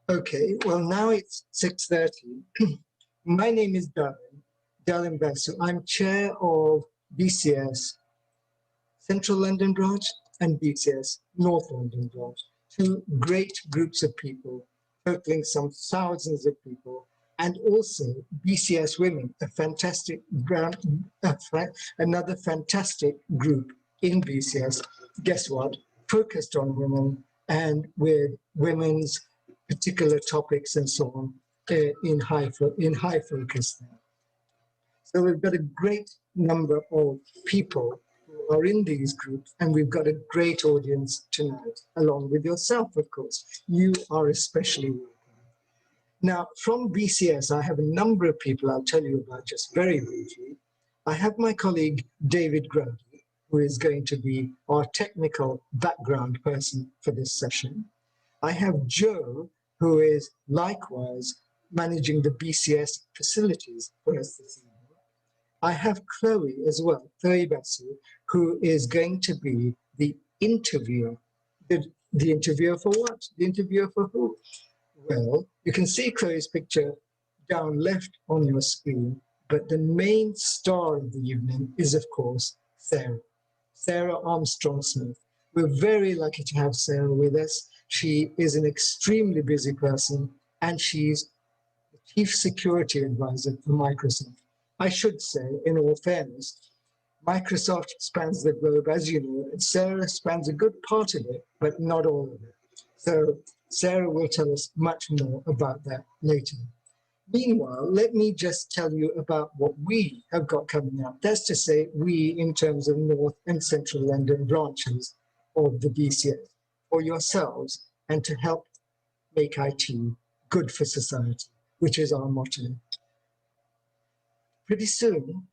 Okay, well, now it's 6:30. My name is Darren Basu. I'm chair of BCS Central London branch and BCS North London branch, two great groups of people, totaling some thousands of people, and also BCSWomen, a fantastic another fantastic group in BCS. Guess what? Focused on women and with women's particular topics and so on in high focus there. So we've got a great number of people who are in these groups, and we've got a great audience tonight, along with yourself, of course. You are especially welcome. Now, from BCS, I have a number of people I'll tell you about just very briefly. I have my colleague, David Grundy, who is going to be our technical background person for this session. I have Joe, who is likewise managing the BCS facilities for us this evening. I have Chloe as well, Chloe Basu, who is going to be the interviewer. The interviewer for what? The interviewer for who? Well, you can see Chloe's picture down left on your screen, but the main star of the evening is, of course, Sarah Armstrong-Smith. We're very lucky to have Sarah with us. She is an extremely busy person, and she's the Chief Security Advisor for Microsoft. I should say, in all fairness, Microsoft spans the globe, as you know, and Sarah spans a good part of it, but not all of it. So Sarah will tell us much more about that later. Meanwhile, let me just tell you about what we have got coming up. That's to say, we in terms of North and Central London branches of the BCS, for yourselves, and to help make IT good for society, which is our motto. Pretty soon,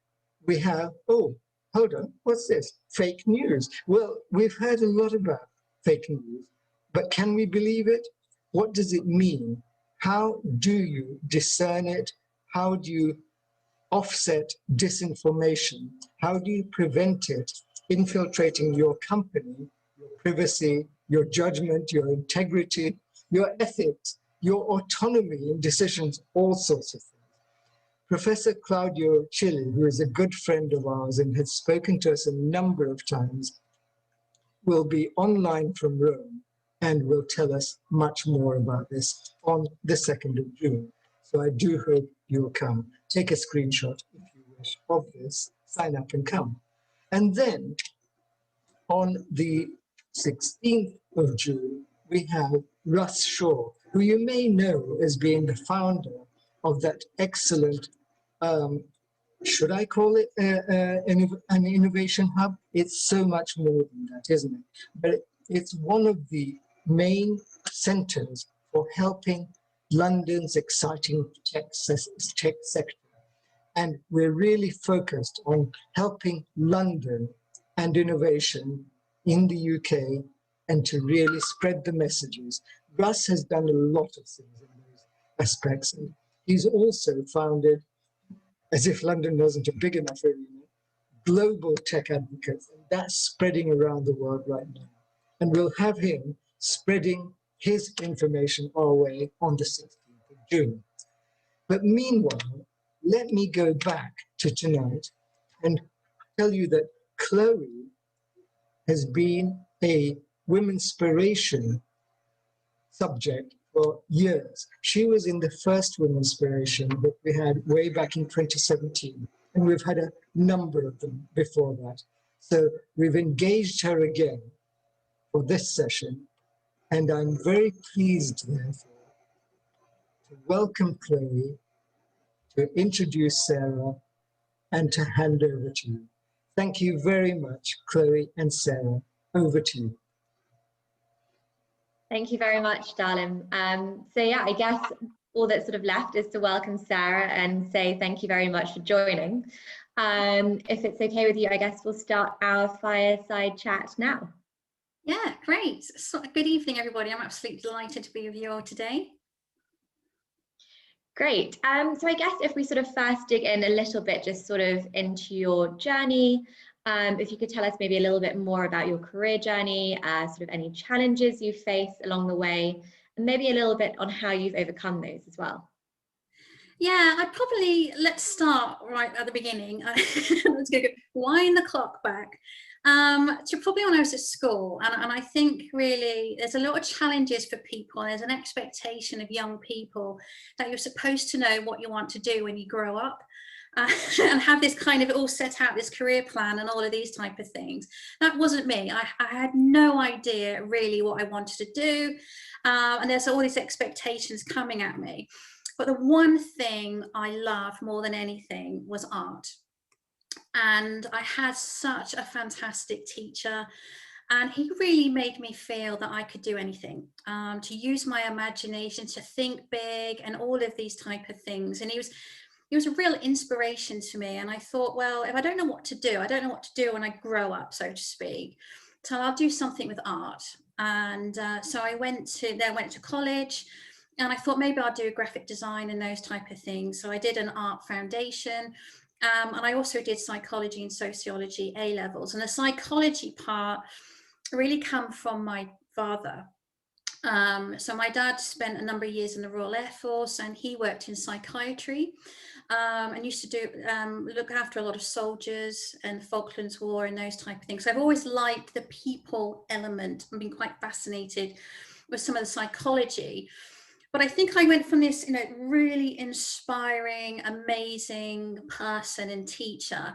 we have, oh, hold on, what's this? Fake news. Well, we've heard a lot about fake news, but can we believe it? What does it mean? How do you discern it? How do you offset disinformation? How do you prevent it infiltrating your company, your privacy, your judgment, your integrity, your ethics, your autonomy in decisions, all sorts of things? Professor Claudio Chili, who is a good friend of ours and has spoken to us a number of times, will be online from Rome and will tell us much more about this on the 2nd of June. So I do hope you'll come. Take a screenshot if you wish of this, sign up and come. And then on the 16th of June, we have Russ Shaw, who you may know as being the founder of that excellent, should I call it an innovation hub? It's so much more than that, isn't it? But it's one of the main centers for helping London's exciting tech sector. And we're really focused on helping London and innovation in the UK and to really spread the messages. Russ has done a lot of things in those aspects. And he's also founded, as if London wasn't a big enough arena, Global Tech Advocates, and that's spreading around the world right now. And we'll have him spreading his information our way on the 16th of June. But meanwhile, let me go back to tonight and tell you that Chloe has been a Wominspiration subject for years. She was in the first Wominspiration that we had way back in 2017, and we've had a number of them before that. So we've engaged her again for this session, and I'm very pleased, therefore, to welcome Chloe, to introduce Sarah, and to hand over to you. Thank you very much, Chloe and Sarah. Over to you. Thank you very much, Darlin. So yeah, I guess all that's sort of left is to welcome Sarah and say thank you very much for joining. If it's okay with you, I guess we'll start our fireside chat now. Yeah, great. So, good evening, everybody. I'm absolutely delighted to be with you all today. Great. So I guess if we sort of first dig in a little bit, just sort of into your journey, if you could tell us maybe a little bit more about your career journey, sort of any challenges you faced along the way, and maybe a little bit on how you've overcome those as well. Yeah, let's start right at the beginning. Let's go wind the clock back to probably when I was at school. And I think really there's a lot of challenges for people. There's an expectation of young people that you're supposed to know what you want to do when you grow up. And have this kind of all set out, this career plan and all of these type of things. That wasn't me. I had no idea really what I wanted to do. And there's all these expectations coming at me. But the one thing I loved more than anything was art. And I had such a fantastic teacher, and he really made me feel that I could do anything, to use my imagination, to think big and all of these type of things. And he was a real inspiration to me. And I thought, well, if I don't know what to do, I don't know what to do when I grow up, so to speak. So I'll do something with art. And so I went to college. And I thought maybe I'll do graphic design and those type of things. So I did an art foundation, and I also did psychology and sociology A levels. And the psychology part really come from my father. So my dad spent a number of years in the Royal Air Force, and he worked in psychiatry, and used to look after a lot of soldiers and the Falklands War and those type of things. So I've always liked the people element and been quite fascinated with some of the psychology. But I think I went from this, really inspiring, amazing person and teacher.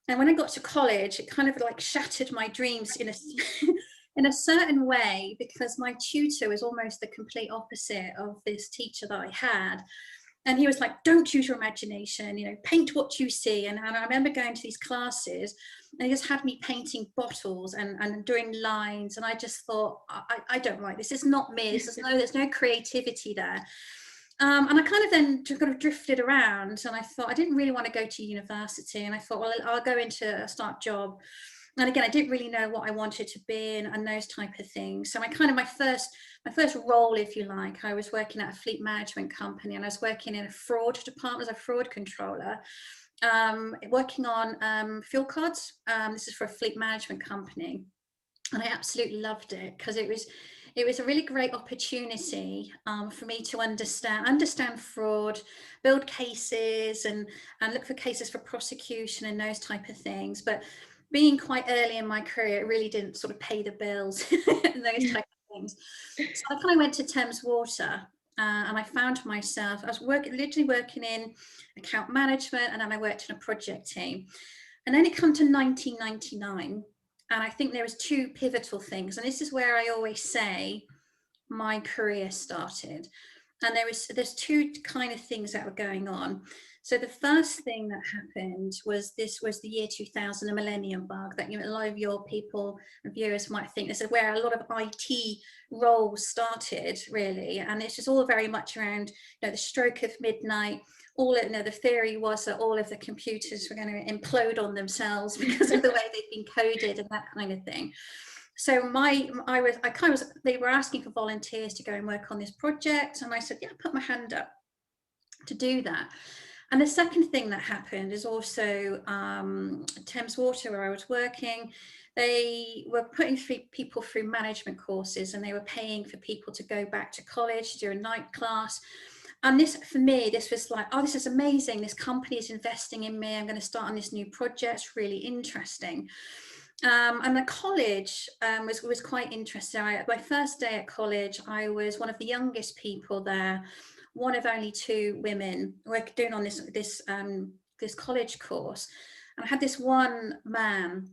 And when I got to college, it kind of like shattered my dreams in a certain way, because my tutor was almost the complete opposite of this teacher that I had. And he was like, don't use your imagination, paint what you see. And I remember going to these classes, and he just had me painting bottles and doing lines. And I just thought, I don't like this. This is not me. There's no creativity there. And I kind of then kind of drifted around, and I thought I didn't really want to go to university. And I thought, well, I'll go into a start job. And again, I didn't really know what I wanted to be and those type of things. So my first role, if you like, I was working at a fleet management company, and I was working in a fraud department as a fraud controller, working on fuel cards. This is for a fleet management company, and I absolutely loved it, because it was a really great opportunity for me to understand fraud, build cases, and look for cases for prosecution and those type of things. But being quite early in my career, it really didn't sort of pay the bills and those type of things. So I kind of went to Thames Water, and I found myself, I was literally working in account management, and then I worked in a project team. And then it come to 1999, and I think there was two pivotal things. And this is where I always say my career started. And there's two kind of things that were going on. So the first thing that happened was the year 2000, the millennium bug, that a lot of your people and viewers might think this is where a lot of IT roles started, really. And it's just all very much around the stroke of midnight. The theory was that all of the computers were going to implode on themselves because of the way they'd been coded and that kind of thing. So they were asking for volunteers to go and work on this project, and I said, yeah, put my hand up to do that. And the second thing that happened is also Thames Water, where I was working, they were putting people through management courses, and they were paying for people to go back to college, do a night class. And this, for me, this was like, oh, this is amazing. This company is investing in me. I'm going to start on this new project. It's really interesting. And the college was quite interesting. My first day at college, I was one of the youngest people there, one of only two women doing on this college course. And I had this one man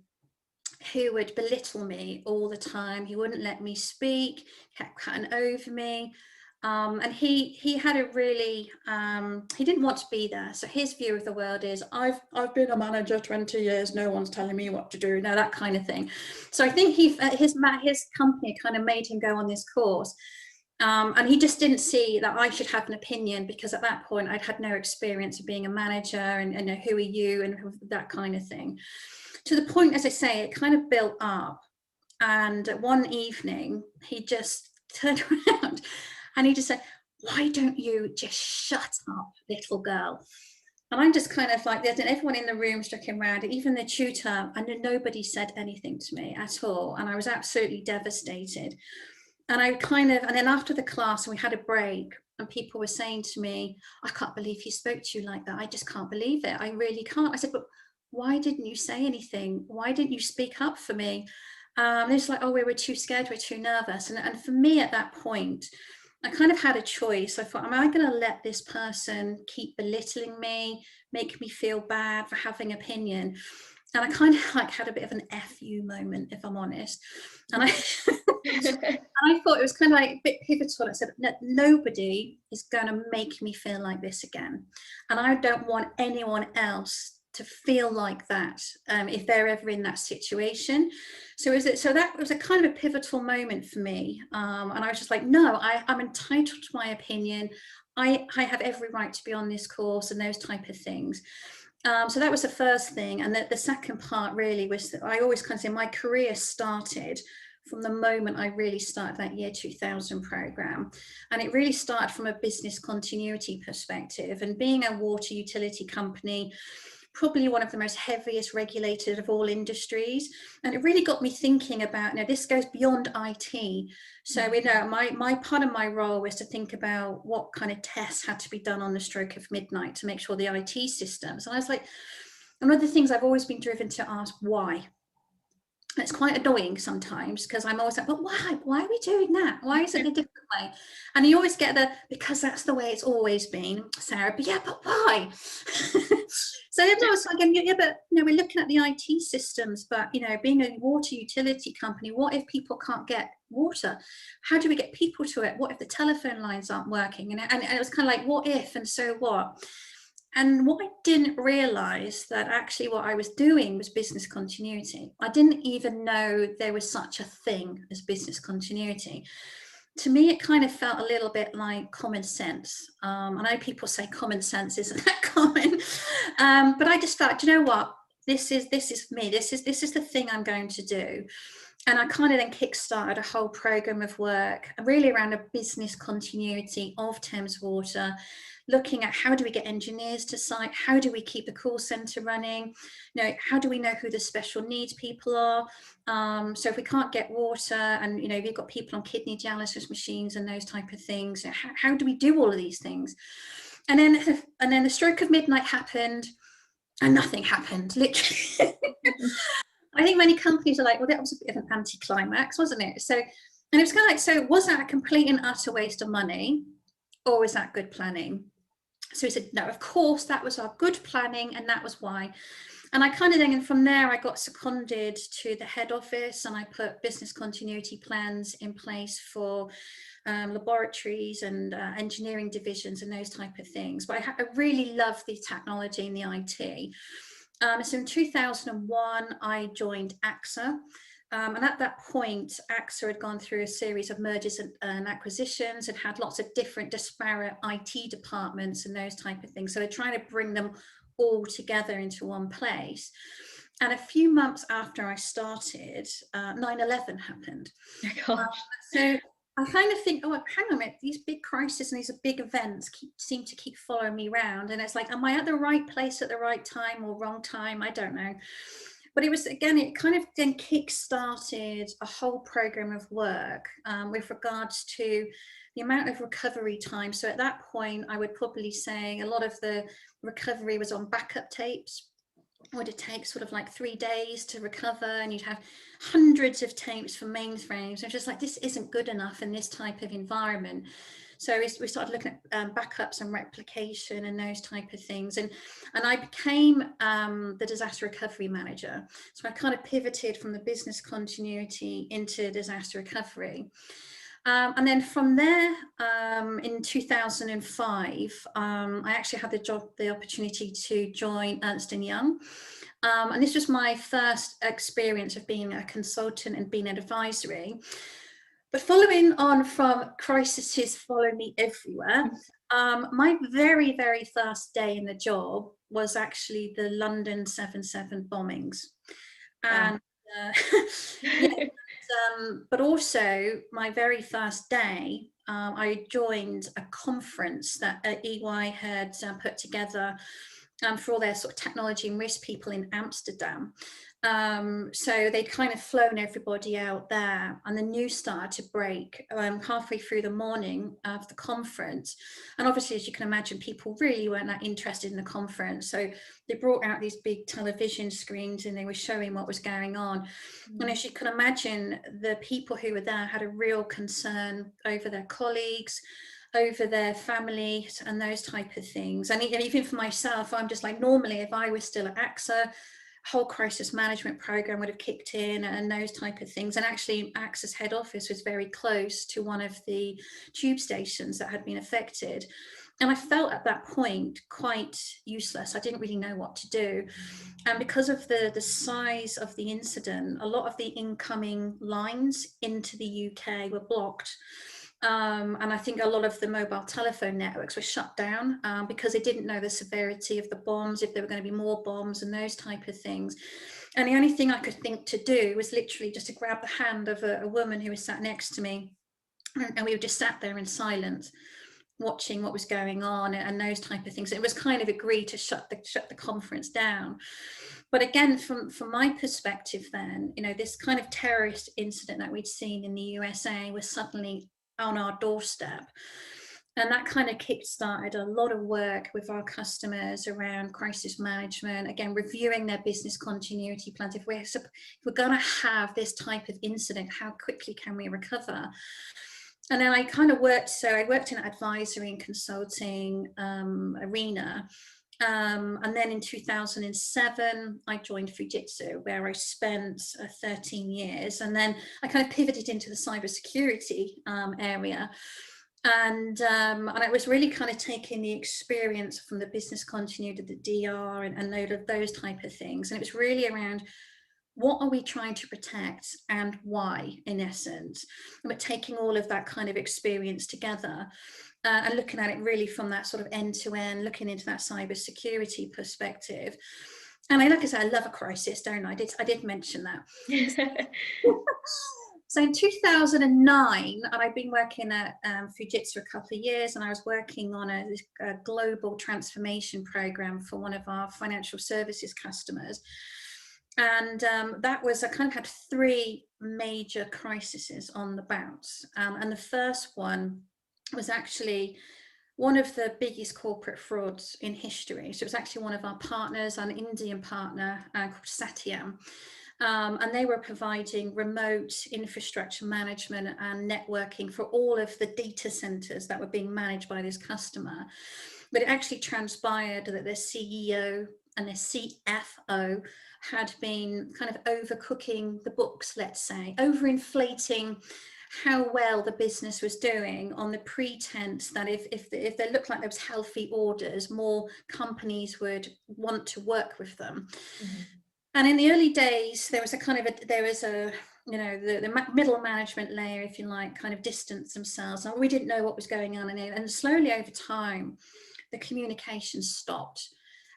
who would belittle me all the time. He wouldn't let me speak, kept cutting over me. And he had a really, he didn't want to be there. So his view of the world is, I've been a manager 20 years, no one's telling me what to do, that kind of thing. So I think his company kind of made him go on this course. And he just didn't see that I should have an opinion, because at that point I'd had no experience of being a manager and who are you and that kind of thing. To the point, as I say, it kind of built up. And one evening he just turned around and he just said, why don't you just shut up, little girl? And I'm just kind of like, there's everyone in the room looking around, even the tutor, and nobody said anything to me at all. And I was absolutely devastated. I kind of, and then after the class, and we had a break, and people were saying to me, I can't believe he spoke to you like that. I just can't believe it. I really can't. I said, but why didn't you say anything? Why didn't you speak up for me? It's like, oh, we were too scared, we're too nervous. And for me at that point, I kind of had a choice. I thought, am I going to let this person keep belittling me, make me feel bad for having opinion? And I kind of like had a bit of an FU moment, if I'm honest. And I thought it was kind of like a bit pivotal. I said, no, nobody is going to make me feel like this again. And I don't want anyone else to feel like that if they're ever in that situation. So that was a kind of a pivotal moment for me. And I was just like, no, I'm entitled to my opinion. I have every right to be on this course and those type of things. So that was the first thing. And the second part really was that I always kind of say my career started from the moment I really started that year 2000 program. And it really started from a business continuity perspective, and being a water utility company, probably one of the most heaviest regulated of all industries. And it really got me thinking about, this goes beyond IT. So, my part of my role was to think about what kind of tests had to be done on the stroke of midnight to make sure the IT systems. And I was like, one of the things I've always been driven to ask, why? And it's quite annoying sometimes, because I'm always like, but why are we doing that? Why isn't it a different way? And you always get because that's the way it's always been, Sarah, but why? So I was like, yeah, but we're looking at the IT systems, but being a water utility company, what if people can't get water? How do we get people to it? What if the telephone lines aren't working? And it was kind of like, what if, and so what? And what I didn't realize, that actually what I was doing was business continuity. I didn't even know there was such a thing as business continuity. To me, it kind of felt a little bit like common sense. I know people say common sense isn't that common, but I just felt, you know what, this is me. This is the thing I'm going to do. And I kind of then kickstarted a whole program of work really around a business continuity of Thames Water, looking at how do we get engineers to site, how do we keep the call centre running, how do we know who the special needs people are. So if we can't get water, and we've got people on kidney dialysis machines and those type of things, how do we do all of these things? And then the stroke of midnight happened, and nothing happened, literally. I think many companies are like, well, that was a bit of an anticlimax, wasn't it? So, and it was kind of like, so was that a complete and utter waste of money, or was that good planning? So he said, no, of course, that was our good planning, and that was why. And I kind of then, and from there, I got seconded to the head office, and I put business continuity plans in place for laboratories and engineering divisions and those type of things. But I really love the technology and the IT. So in 2001, I joined AXA. And at that point, AXA had gone through a series of mergers and acquisitions, and had lots of different disparate IT departments and those type of things. So they're trying to bring them all together into one place. And a few months after I started, 9/11 happened. Oh my gosh. So I kind of think, oh, hang on a minute, these big crises and these big events seem to keep following me around. And it's like, am I at the right place at the right time or wrong time? I don't know. But it was, again, it kind of then kick-started a whole program of work with regards to the amount of recovery time. So at that point, I would probably say a lot of the recovery was on backup tapes. Would it take sort of like 3 days to recover, and you'd have hundreds of tapes from mainframes. I'm just like, this isn't good enough in this type of environment. So we started looking at backups and replication and those type of things. And I became the disaster recovery manager. So I kind of pivoted from the business continuity into disaster recovery. And then from there, in 2005, I actually had the opportunity to join Ernst & Young. And this was my first experience of being a consultant and being an advisory. But following on from crises following me everywhere, my very, very first day in the job was actually the London 7/7 bombings. And but also my very first day, I joined a conference that EY had put together for all their sort of technology and risk people in Amsterdam. So they'd kind of flown everybody out there, and the news started to break halfway through the morning of the conference. And obviously, as you can imagine, people really weren't that interested in the conference. So they brought out these big television screens and they were showing what was going on. And as you can imagine, the people who were there had a real concern over their colleagues, over their families and those type of things. And even for myself, I'm just like, normally if I was still at AXA, whole crisis management program would have kicked in and those type of things. And actually AXA's head office was very close to one of the tube stations that had been affected. And I felt at that point quite useless. I didn't really know what to do. And because of the size of the incident, a lot of the incoming lines into the UK were blocked. And I think a lot of the mobile telephone networks were shut down because they didn't know the severity of the bombs, if there were going to be more bombs and those type of things. And the only thing I could think to do was literally just to grab the hand of a woman who was sat next to me. And we were just sat there in silence, watching what was going on and those type of things. It was kind of agreed to shut the conference down. But again, from my perspective then, you know, this kind of terrorist incident that we'd seen in the USA was suddenly on our doorstep. And that kind of kick-started a lot of work with our customers around crisis management, again, reviewing their business continuity plans. If we're going to have this type of incident, how quickly can we recover? And then I kind of worked in advisory and consulting arena. And then in 2007, I joined Fujitsu, where I spent 13 years. And then I kind of pivoted into the cybersecurity area. And it was really kind of taking the experience from the business continuity, the DR and those type of things. And it was really around, what are we trying to protect and why, in essence? But taking all of that kind of experience together and looking at it really from that sort of end-to-end, looking into that cybersecurity perspective. And like I said, I love a crisis, don't I? I did mention that. So in 2009, and I've been working at Fujitsu a couple of years, and I was working on a global transformation program for one of our financial services customers. And that was, I kind of had three major crises on the bounce. And the first one was actually one of the biggest corporate frauds in history. So it was actually one of our partners, an Indian partner called Satyam. And they were providing remote infrastructure management and networking for all of the data centers that were being managed by this customer. But it actually transpired that their CEO and their CFO had been kind of overcooking the books, let's say, overinflating how well the business was doing on the pretense that if they looked like there was healthy orders, more companies would want to work with them. Mm-hmm. And in the early days, there was a you know, the middle management layer, if you like, kind of distanced themselves, and we didn't know what was going on in it. And slowly over time, the communication stopped.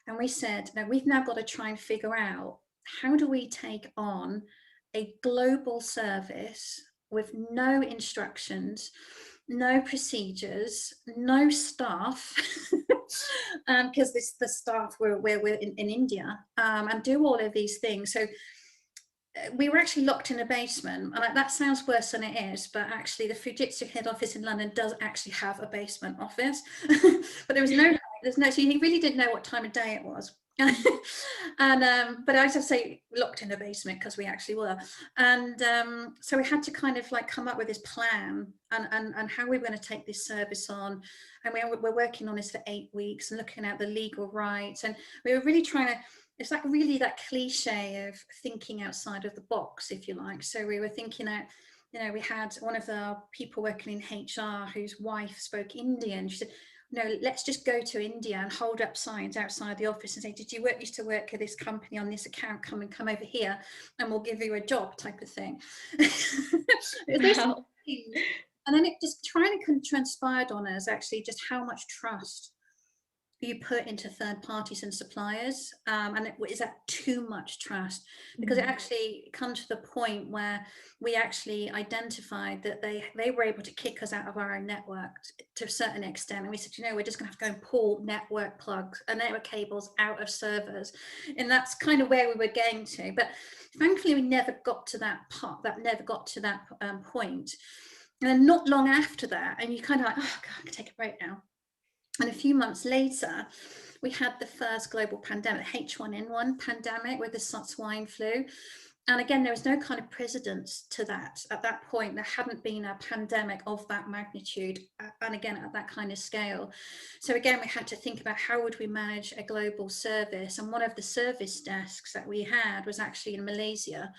And we said, no, we've now got to try and figure out, how do we take on a global service with no instructions, no procedures, no staff, because the staff were in India, and do all of these things. So we were actually locked in a basement, and that sounds worse than it is, but actually the Fujitsu head office in London does actually have a basement office. But so you really didn't know what time of day it was. And but I just say locked in a basement, because we actually were. And so we had to kind of like come up with this plan and how we were going to take this service on. And we're working on this for 8 weeks and looking at the legal rights, and we were really trying to, it's like really that cliche of thinking outside of the box, if you like. So we were thinking out, you know, we had one of the people working in HR whose wife spoke Indian. She said, no, let's just go to India and hold up signs outside the office and say, did you used to work at this company on this account? Come over here and we'll give you a job, type of thing. Wow. And then it just transpired on us, actually, just how much trust you put into third parties and suppliers, and is that too much trust? Because it actually come to the point where we actually identified that they were able to kick us out of our own network to a certain extent, and we said, you know, we're just going to have to go and pull network plugs and network cables out of servers, and that's kind of where we were getting to. But thankfully, we never got to that part. That never got to that point. And then not long after that, and you kind of like, oh God, I can take a break now. And a few months later, we had the first global pandemic, H1N1 pandemic with the swine flu. And again, there was no kind of precedence to that. At that point, there hadn't been a pandemic of that magnitude, and again, at that kind of scale. So again, we had to think about how would we manage a global service. And one of the service desks that we had was actually in Malaysia.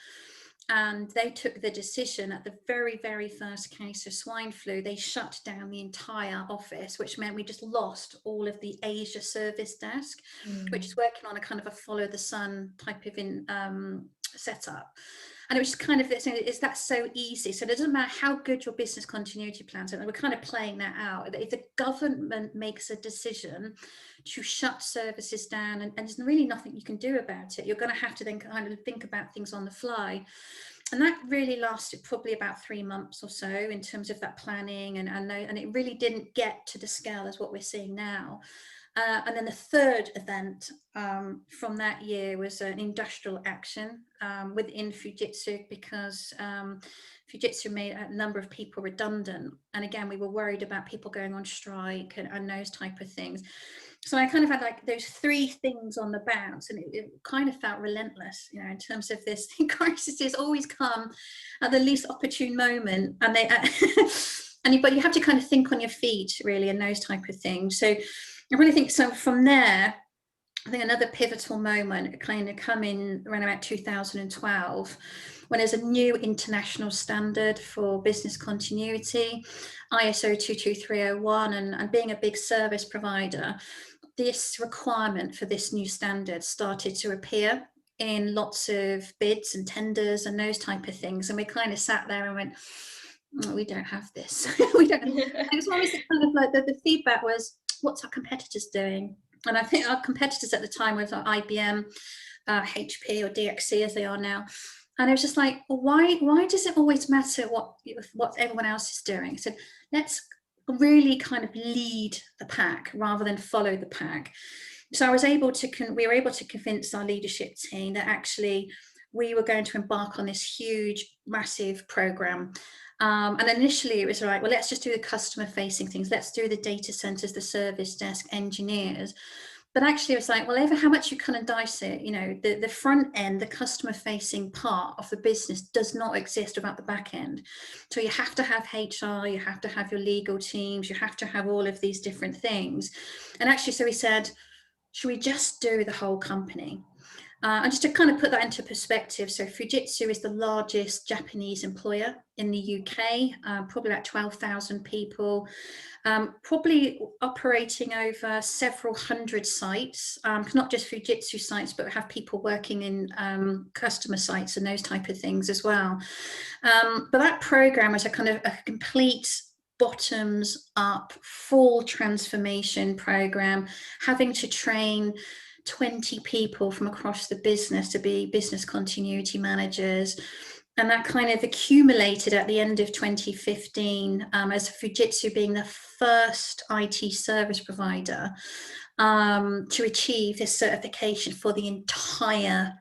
And they took the decision at the very, very first case of swine flu, they shut down the entire office, which meant we just lost all of the Asia service desk, which is working on a kind of a follow the sun type of setup. And it was just kind of this, is that so easy? So it doesn't matter how good your business continuity plans are, and we're kind of playing that out. If the government makes a decision to shut services down, and there's really nothing you can do about it, you're going to have to then kind of think about things on the fly. And that really lasted probably about 3 months or so in terms of that planning, and it really didn't get to the scale as what we're seeing now. And then the third event from that year was an industrial action within Fujitsu, because Fujitsu made a number of people redundant. And again, we were worried about people going on strike and those type of things. So I kind of had like those 3 things on the bounce, and it kind of felt relentless, you know, in terms of this. Crises always come at the least opportune moment, and but you have to kind of think on your feet really, and those type of things. So I really think so. From there, I think another pivotal moment kind of come in around about 2012, when there's a new international standard for business continuity, ISO 22301, and being a big service provider, this requirement for this new standard started to appear in lots of bids and tenders and those type of things. And we kind of sat there and went, oh, we don't have this. We don't. It was always kind of like the feedback was, what's our competitors doing? And I think our competitors at the time was IBM, HP, or DXC as they are now. And it was just like, well, why does it always matter what everyone else is doing? I said, let's really kind of lead the pack rather than follow the pack. So we were able to convince our leadership team that actually we were going to embark on this huge, massive program. And initially it was like, well, let's just do the customer facing things. Let's do the data centers, the service desk, engineers. But actually it was like, well, how much you kind of dice it, you know, the front end, the customer facing part of the business does not exist without the back end. So you have to have HR, you have to have your legal teams, you have to have all of these different things. And actually, so we said, should we just do the whole company? And just to kind of put that into perspective, so Fujitsu is the largest Japanese employer in the UK, probably about 12,000 people, probably operating over several hundred sites, not just Fujitsu sites, but we have people working in customer sites and those type of things as well. But that program was a kind of a complete bottoms up full transformation program, having to train 20 people from across the business to be business continuity managers. And that kind of accumulated at the end of 2015 as Fujitsu being the first IT service provider to achieve this certification for the entire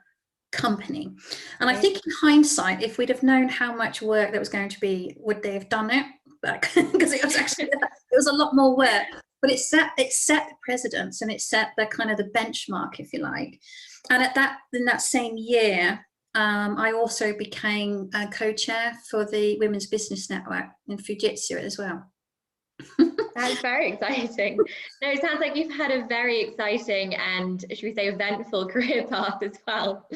company. And I think in hindsight, if we'd have known how much work that was going to be, would they have done it? Because it was actually, it was a lot more work. But it set the precedence, and it set the kind of the benchmark, if you like. And in that same year, I also became a co-chair for the Women's Business Network in Fujitsu as well. That's very exciting. No, it sounds like you've had a very exciting and, should we say, eventful career path as well.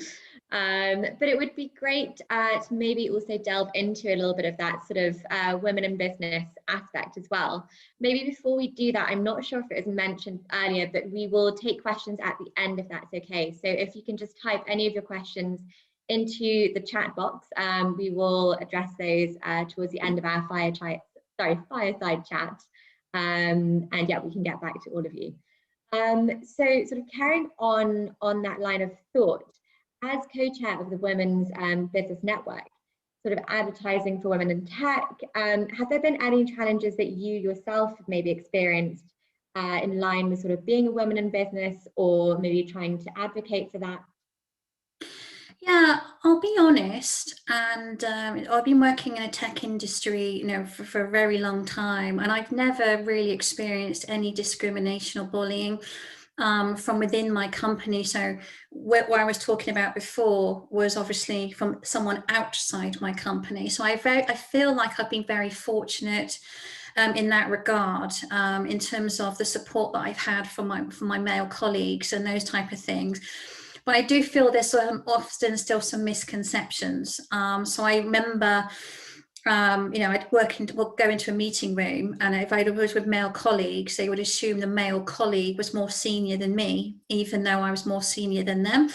But it would be great to maybe also delve into a little bit of that sort of women in business aspect as well. Maybe before we do that, I'm not sure if it was mentioned earlier, but we will take questions at the end if that's okay. So if you can just type any of your questions into the chat box, we will address those towards the end of our fireside chat. And yeah, we can get back to all of you. So sort of carrying on that line of thought, as co-chair of the Women's Business Network, sort of advertising for women in tech, have there been any challenges that you yourself have maybe experienced in line with sort of being a woman in business, or maybe trying to advocate for that? Yeah, I'll be honest, and I've been working in a tech industry, you know, for a very long time, and I've never really experienced any discrimination or bullying from within my company. So what I was talking about before was obviously from someone outside my company. So I feel like I've been very fortunate in that regard, in terms of the support that I've had from my male colleagues and those type of things. But I do feel there's often still some misconceptions. So I remember, you know, I'd go into a meeting room, and if I was with male colleagues, they would assume the male colleague was more senior than me, even though I was more senior than them.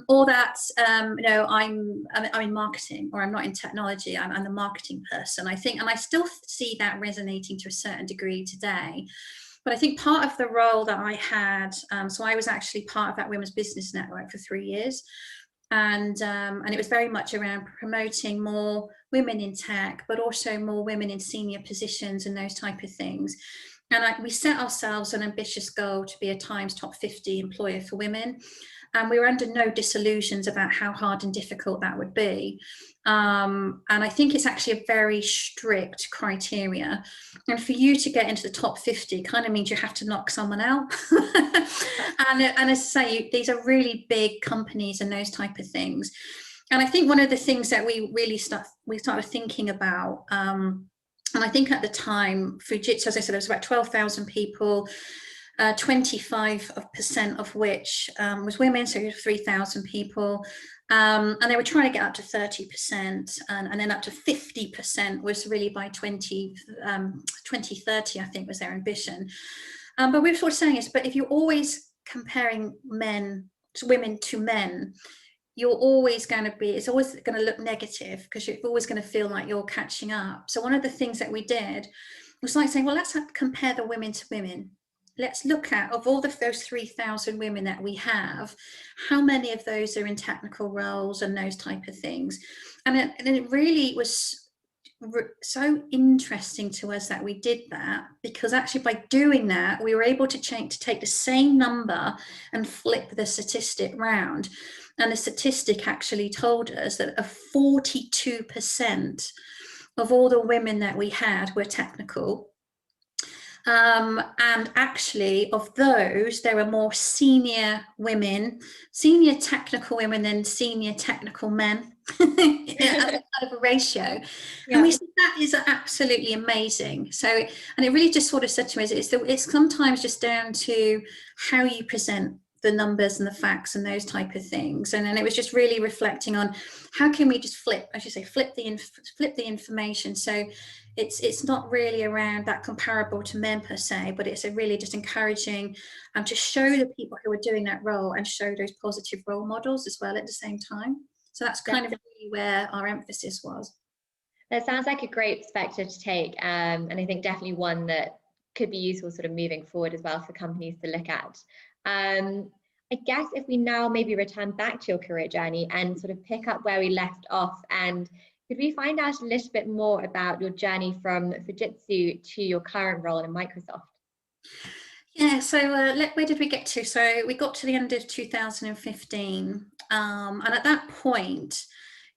Or that, you know, I'm in marketing, or I'm not in technology, I'm the marketing person. I think, and I still see that resonating to a certain degree today. But I think part of the role that I had, so I was actually part of that Women's Business Network for 3 years. And it was very much around promoting more women in tech, but also more women in senior positions and those type of things. And we set ourselves an ambitious goal to be a Times Top 50 employer for women. And we were under no disillusions about how hard and difficult that would be. And I think it's actually a very strict criteria. And for you to get into the top 50 kind of means you have to knock someone out. and as I say, these are really big companies and those type of things. And I think one of the things that we really started thinking about, and I think at the time, Fujitsu, as I said, there was about 12,000 people, 25% of which was women, so 3,000 people. And they were trying to get up to 30%, and then up to 50% was really by 2030, I think, was their ambition. But we were sort of saying is, but if you're always comparing women to men, you're always going to be, it's always going to look negative, because you're always going to feel like you're catching up. So one of the things that we did was like saying, well, let's compare the women to women. Let's look at, of all those 3,000 women that we have, how many of those are in technical roles and those type of things. And it really was so interesting to us that we did that, because actually by doing that, we were able to take the same number and flip the statistic round. And the statistic actually told us that 42% of all the women that we had were technical. And actually of those, there were more senior technical women than senior technical men, kind of a ratio. Yeah. And we said that is absolutely amazing. So, and it really just sort of said to me, it's sometimes just down to how you present the numbers and the facts and those type of things. And then it was just really reflecting on how can we just flip the information. So it's not really around that comparable to men per se, but it's really just encouraging to show the people who are doing that role and show those positive role models as well at the same time. So that's kind of really where our emphasis was. That sounds like a great perspective to take, and I think definitely one that could be useful sort of moving forward as well for companies to look at. I guess if we now maybe return back to your career journey and sort of pick up where we left off, and could we find out a little bit more about your journey from Fujitsu to your current role in Microsoft? Yeah, so where did we get to? So we got to the end of 2015, and at that point,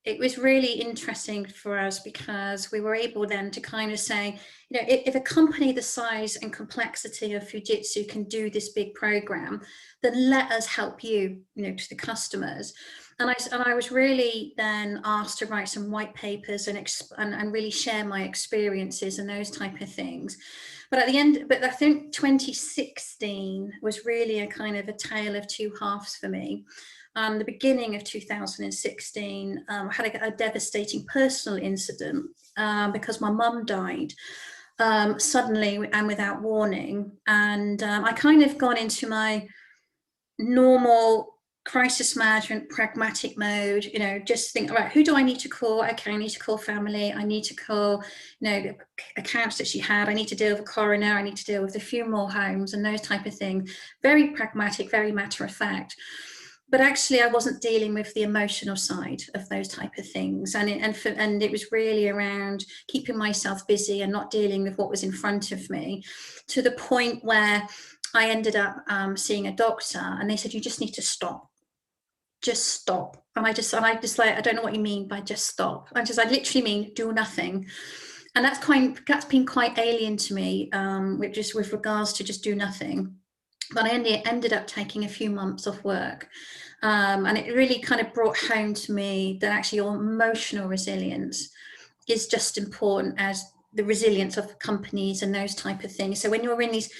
it was really interesting for us because we were able then to kind of say, you know, if a company the size and complexity of Fujitsu can do this big program, then let us help you, you know, to the customers. And I was really then asked to write some white papers and really share my experiences and those type of things. But at the end, I think 2016 was really a kind of a tale of two halves for me. The beginning of 2016, I had a devastating personal incident because my mum died suddenly and without warning. And I kind of gone into my normal crisis management, pragmatic mode, you know, just think, all right, who do I need to call? Okay, I need to call family, I need to call, you know, accounts that she had, I need to deal with a coroner, I need to deal with a few more homes and those type of things. Very pragmatic, very matter of fact. But actually I wasn't dealing with the emotional side of those type of things. And it was really around keeping myself busy and not dealing with what was in front of me, to the point where I ended up seeing a doctor, and they said, you just need to stop. Just stop. And I just like, I don't know what you mean by just stop. I literally mean do nothing. And that's been quite alien to me, which is with regards to just do nothing. But I ended up taking a few months off work. And it really kind of brought home to me that actually your emotional resilience is just important as the resilience of companies and those type of things. So when you're in these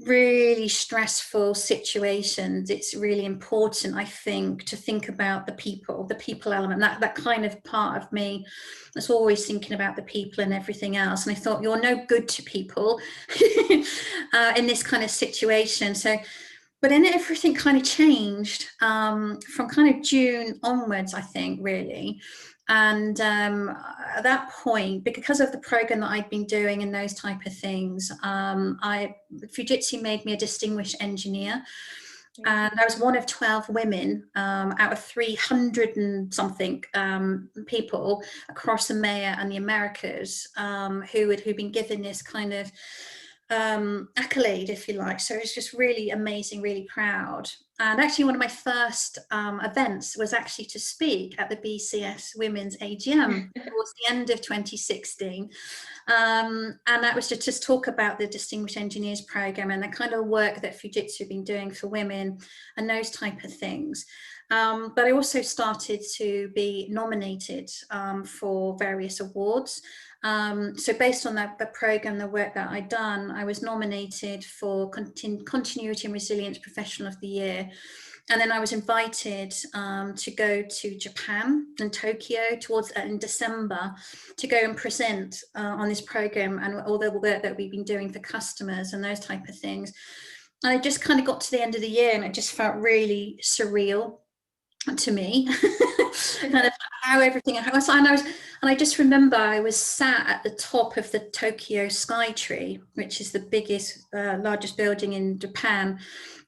really stressful situations, it's really important, I think, to think about the people element, that kind of part of me that's always thinking about the people and everything else. And I thought, you're no good to people in this kind of situation. So, but then everything kind of changed from kind of June onwards, I think, really. And at that point, because of the program that I'd been doing and those type of things, Fujitsu made me a distinguished engineer. And I was one of 12 women out of 300 and something people across EMEA and the Americas who'd been given this kind of accolade, if you like. So it's just really amazing, really proud. And actually one of my first events was actually to speak at the BCSWomen's AGM towards the end of 2016. And that was to just talk about the Distinguished Engineers Programme and the kind of work that Fujitsu have been doing for women and those type of things. But I also started to be nominated for various awards. So based on the programme, the work that I'd done, I was nominated for Continuity and Resilience Professional of the Year. And then I was invited to go to Japan and Tokyo in December to go and present on this programme and all the work that we've been doing for customers and those type of things. And I just kind of got to the end of the year and it just felt really surreal to me. Kind of how everything, and I just remember I was sat at the top of the Tokyo Sky Tree, which is the biggest, largest building in Japan,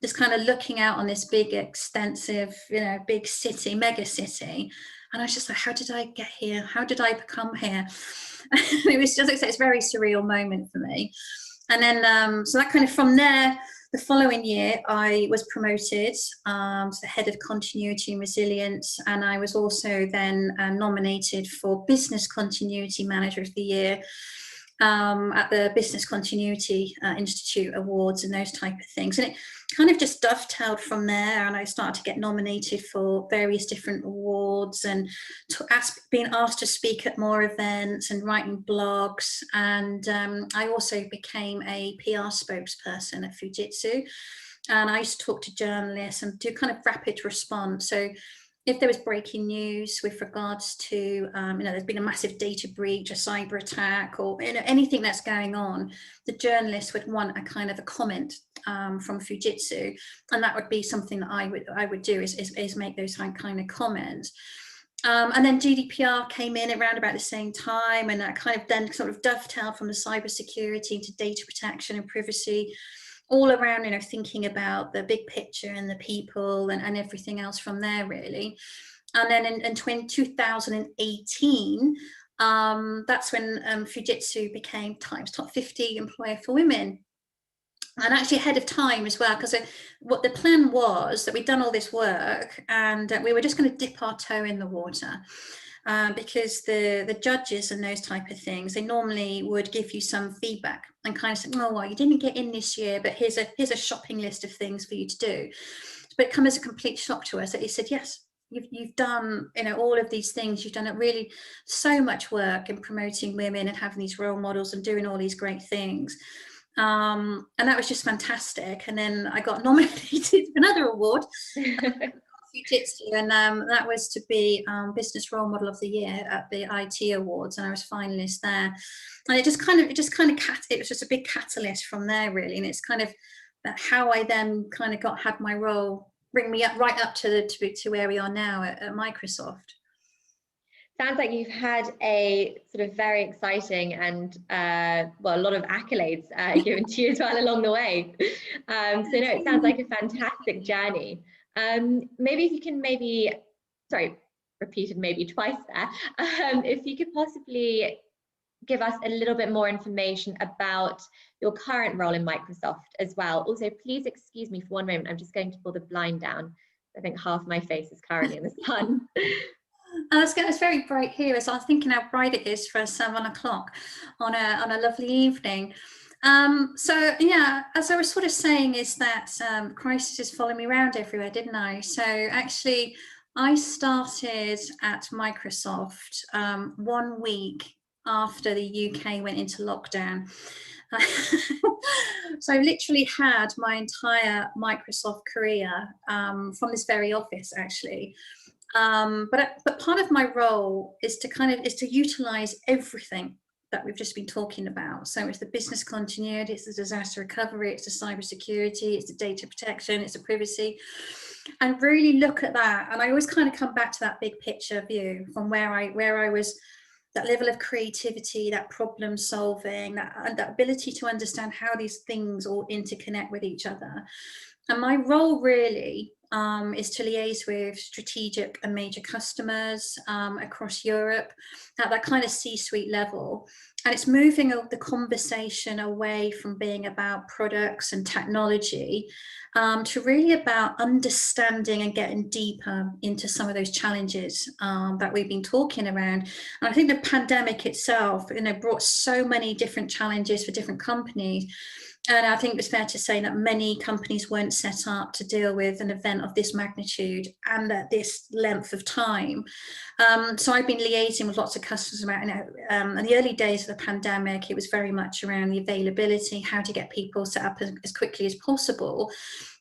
just kind of looking out on this big, extensive, you know, big city, mega city. And I was just like, how did I get here? How did I become here? It was just, it's a very surreal moment for me. And then, so that kind of from there, the following year, I was promoted to the head of continuity and resilience, and I was also then nominated for Business Continuity Manager of the Year at the Business Continuity Institute Awards and those type of things. And it kind of just dovetailed from there, and I started to get nominated for various different awards and being asked to speak at more events and writing blogs. And I also became a PR spokesperson at Fujitsu, and I used to talk to journalists and do kind of rapid response. So if there was breaking news with regards to, you know, there's been a massive data breach, a cyber attack, or, you know, anything that's going on, the journalists would want a kind of a comment from Fujitsu, and that would be something that I would do is make those kind of comments. And then GDPR came in around about the same time, and that kind of then sort of dovetailed from the cybersecurity into data protection and privacy, all around, you know, thinking about the big picture and the people and everything else from there, really. And then in 2018, that's when Fujitsu became Time's Top 50 Employer for Women. And actually ahead of time as well, because what the plan was that we'd done all this work and we were just going to dip our toe in the water. Because the judges and those type of things, they normally would give you some feedback and kind of say, oh, well, you didn't get in this year, but here's a shopping list of things for you to do. But it came as a complete shock to us that he said, yes, you've done, you know, all of these things. You've done really so much work in promoting women and having these role models and doing all these great things. And that was just fantastic. And then I got nominated for another award. Fujitsu, and that was to be Business Role Model of the Year at the IT Awards, and I was finalist there. And it was just a big catalyst from there, really. And it's kind of how I then kind of had my role bring me up right up to where we are now at Microsoft. Sounds like you've had a sort of very exciting and well, a lot of accolades given to you as well along the way. So no, it sounds like a fantastic journey. Maybe if you can repeated maybe twice there. If you could possibly give us a little bit more information about your current role in Microsoft as well. Also, please excuse me for one moment. I'm just going to pull the blind down. I think half my face is currently in the sun. It's very bright here, so I'm thinking how bright it is for 7 o'clock on a lovely evening. So yeah, as I was sort of saying, is that crisis is following me around everywhere, didn't I? So actually, I started at Microsoft 1 week after the UK went into lockdown. So I literally had my entire Microsoft career from this very office, actually. But part of my role is to utilize everything that we've just been talking about. So it's the business continuity, it's the disaster recovery, it's the cybersecurity, it's the data protection, it's the privacy, and really look at that. And I always kind of come back to that big picture view from where I was, that level of creativity, that problem solving, that ability to understand how these things all interconnect with each other. And my role really is to liaise with strategic and major customers across Europe at that kind of C-suite level. And it's moving the conversation away from being about products and technology to really about understanding and getting deeper into some of those challenges that we've been talking around. And I think the pandemic itself, brought so many different challenges for different companies. And I think it's fair to say that many companies weren't set up to deal with an event of this magnitude and at this length of time. So I've been liaising with lots of customers about, in the early days of the pandemic, it was very much around the availability, how to get people set up as quickly as possible.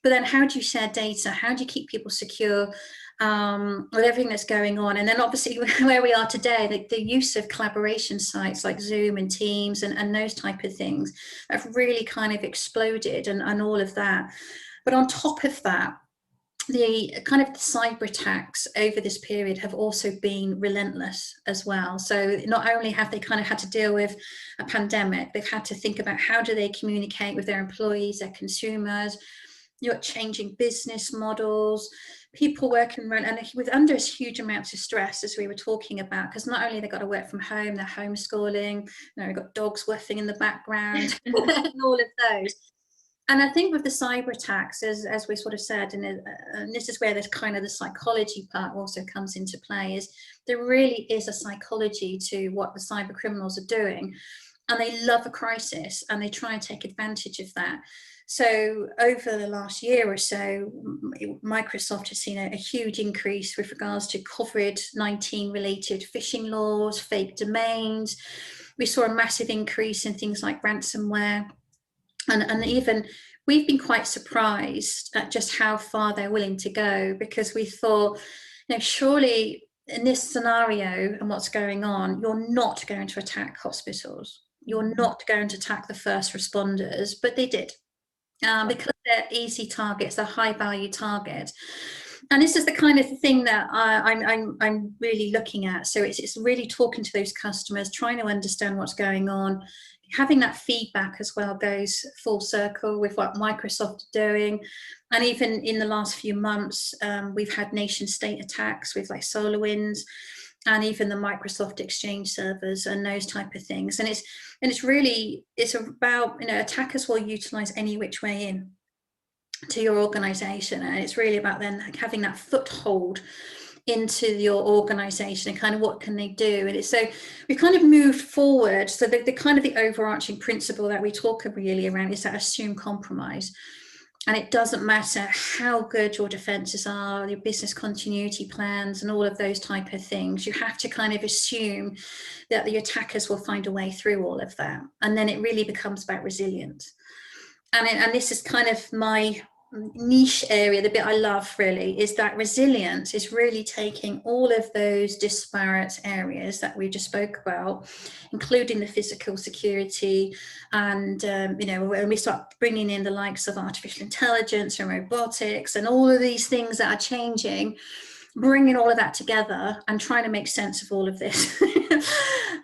But then how do you share data? How do you keep people secure? With everything that's going on, and then obviously where we are today, the use of collaboration sites like Zoom and Teams and those type of things have really kind of exploded and all of that. But on top of that, the kind of cyber attacks over this period have also been relentless as well. So not only have they kind of had to deal with a pandemic, they've had to think about how do they communicate with their employees, their consumers. You're changing business models, people working around, and with under huge amounts of stress, as we were talking about, because not only they've got to work from home, they're homeschooling, they've got dogs whiffing in the background, and all of those. And I think with the cyber attacks, as we sort of said, and this is where this kind of the psychology part also comes into play, is there really is a psychology to what the cyber criminals are doing, and they love a crisis and they try and take advantage of that. So over the last year or so, Microsoft has seen a huge increase with regards to COVID-19 related phishing laws, fake domains. We saw a massive increase in things like ransomware. And even we've been quite surprised at just how far they're willing to go, because we thought, surely in this scenario and what's going on, you're not going to attack hospitals. You're not going to attack the first responders, but they did. Because they're easy targets, they're high value targets. And this is the kind of thing that I'm really looking at. So it's really talking to those customers, trying to understand what's going on. Having that feedback as well goes full circle with what Microsoft are doing. And even in the last few months, we've had nation state attacks with like SolarWinds, and even the Microsoft Exchange servers and those type of things. And it's about, attackers will utilize any which way in to your organization. And it's really about then having that foothold into your organization and kind of what can they do. And so we've kind of moved forward. So the kind of the overarching principle that we talk really around is that assume compromise. And it doesn't matter how good your defenses are, your business continuity plans and all of those type of things. You have to kind of assume that the attackers will find a way through all of that. And then it really becomes about resilience. And this is kind of my niche area, the bit I love really, is that resilience is really taking all of those disparate areas that we just spoke about, including the physical security, and you know, when we start bringing in the likes of artificial intelligence and robotics and all of these things that are changing, bringing all of that together and trying to make sense of all of this.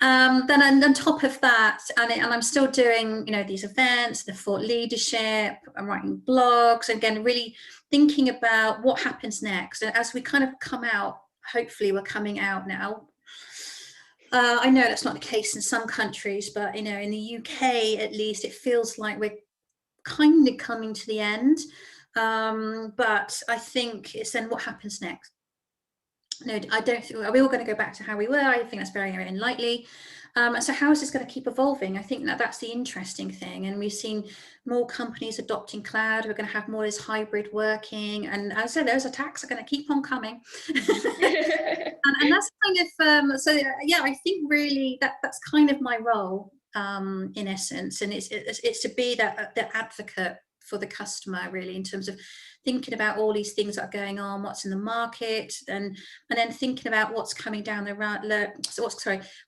Then on top of that, and I'm still doing, you know, these events, the thought leadership, I'm writing blogs, and again, really thinking about what happens next. And as we kind of come out, hopefully we're coming out now. I know that's not the case in some countries, but, you know, in the UK, at least, it feels like we're kind of coming to the end. But I think it's then what happens next. No, I don't think, are we all going to go back to how we were? I think that's very, very unlikely. So how is this going to keep evolving? I think that that's the interesting thing. And we've seen more companies adopting cloud. We're going to have more of this hybrid working. And as I said, those attacks are going to keep on coming. and that's kind of, so yeah, I think really that's kind of my role in essence. And it's to be the advocate for the customer, really, in terms of thinking about all these things that are going on, what's in the market, and then thinking about what's coming down the road.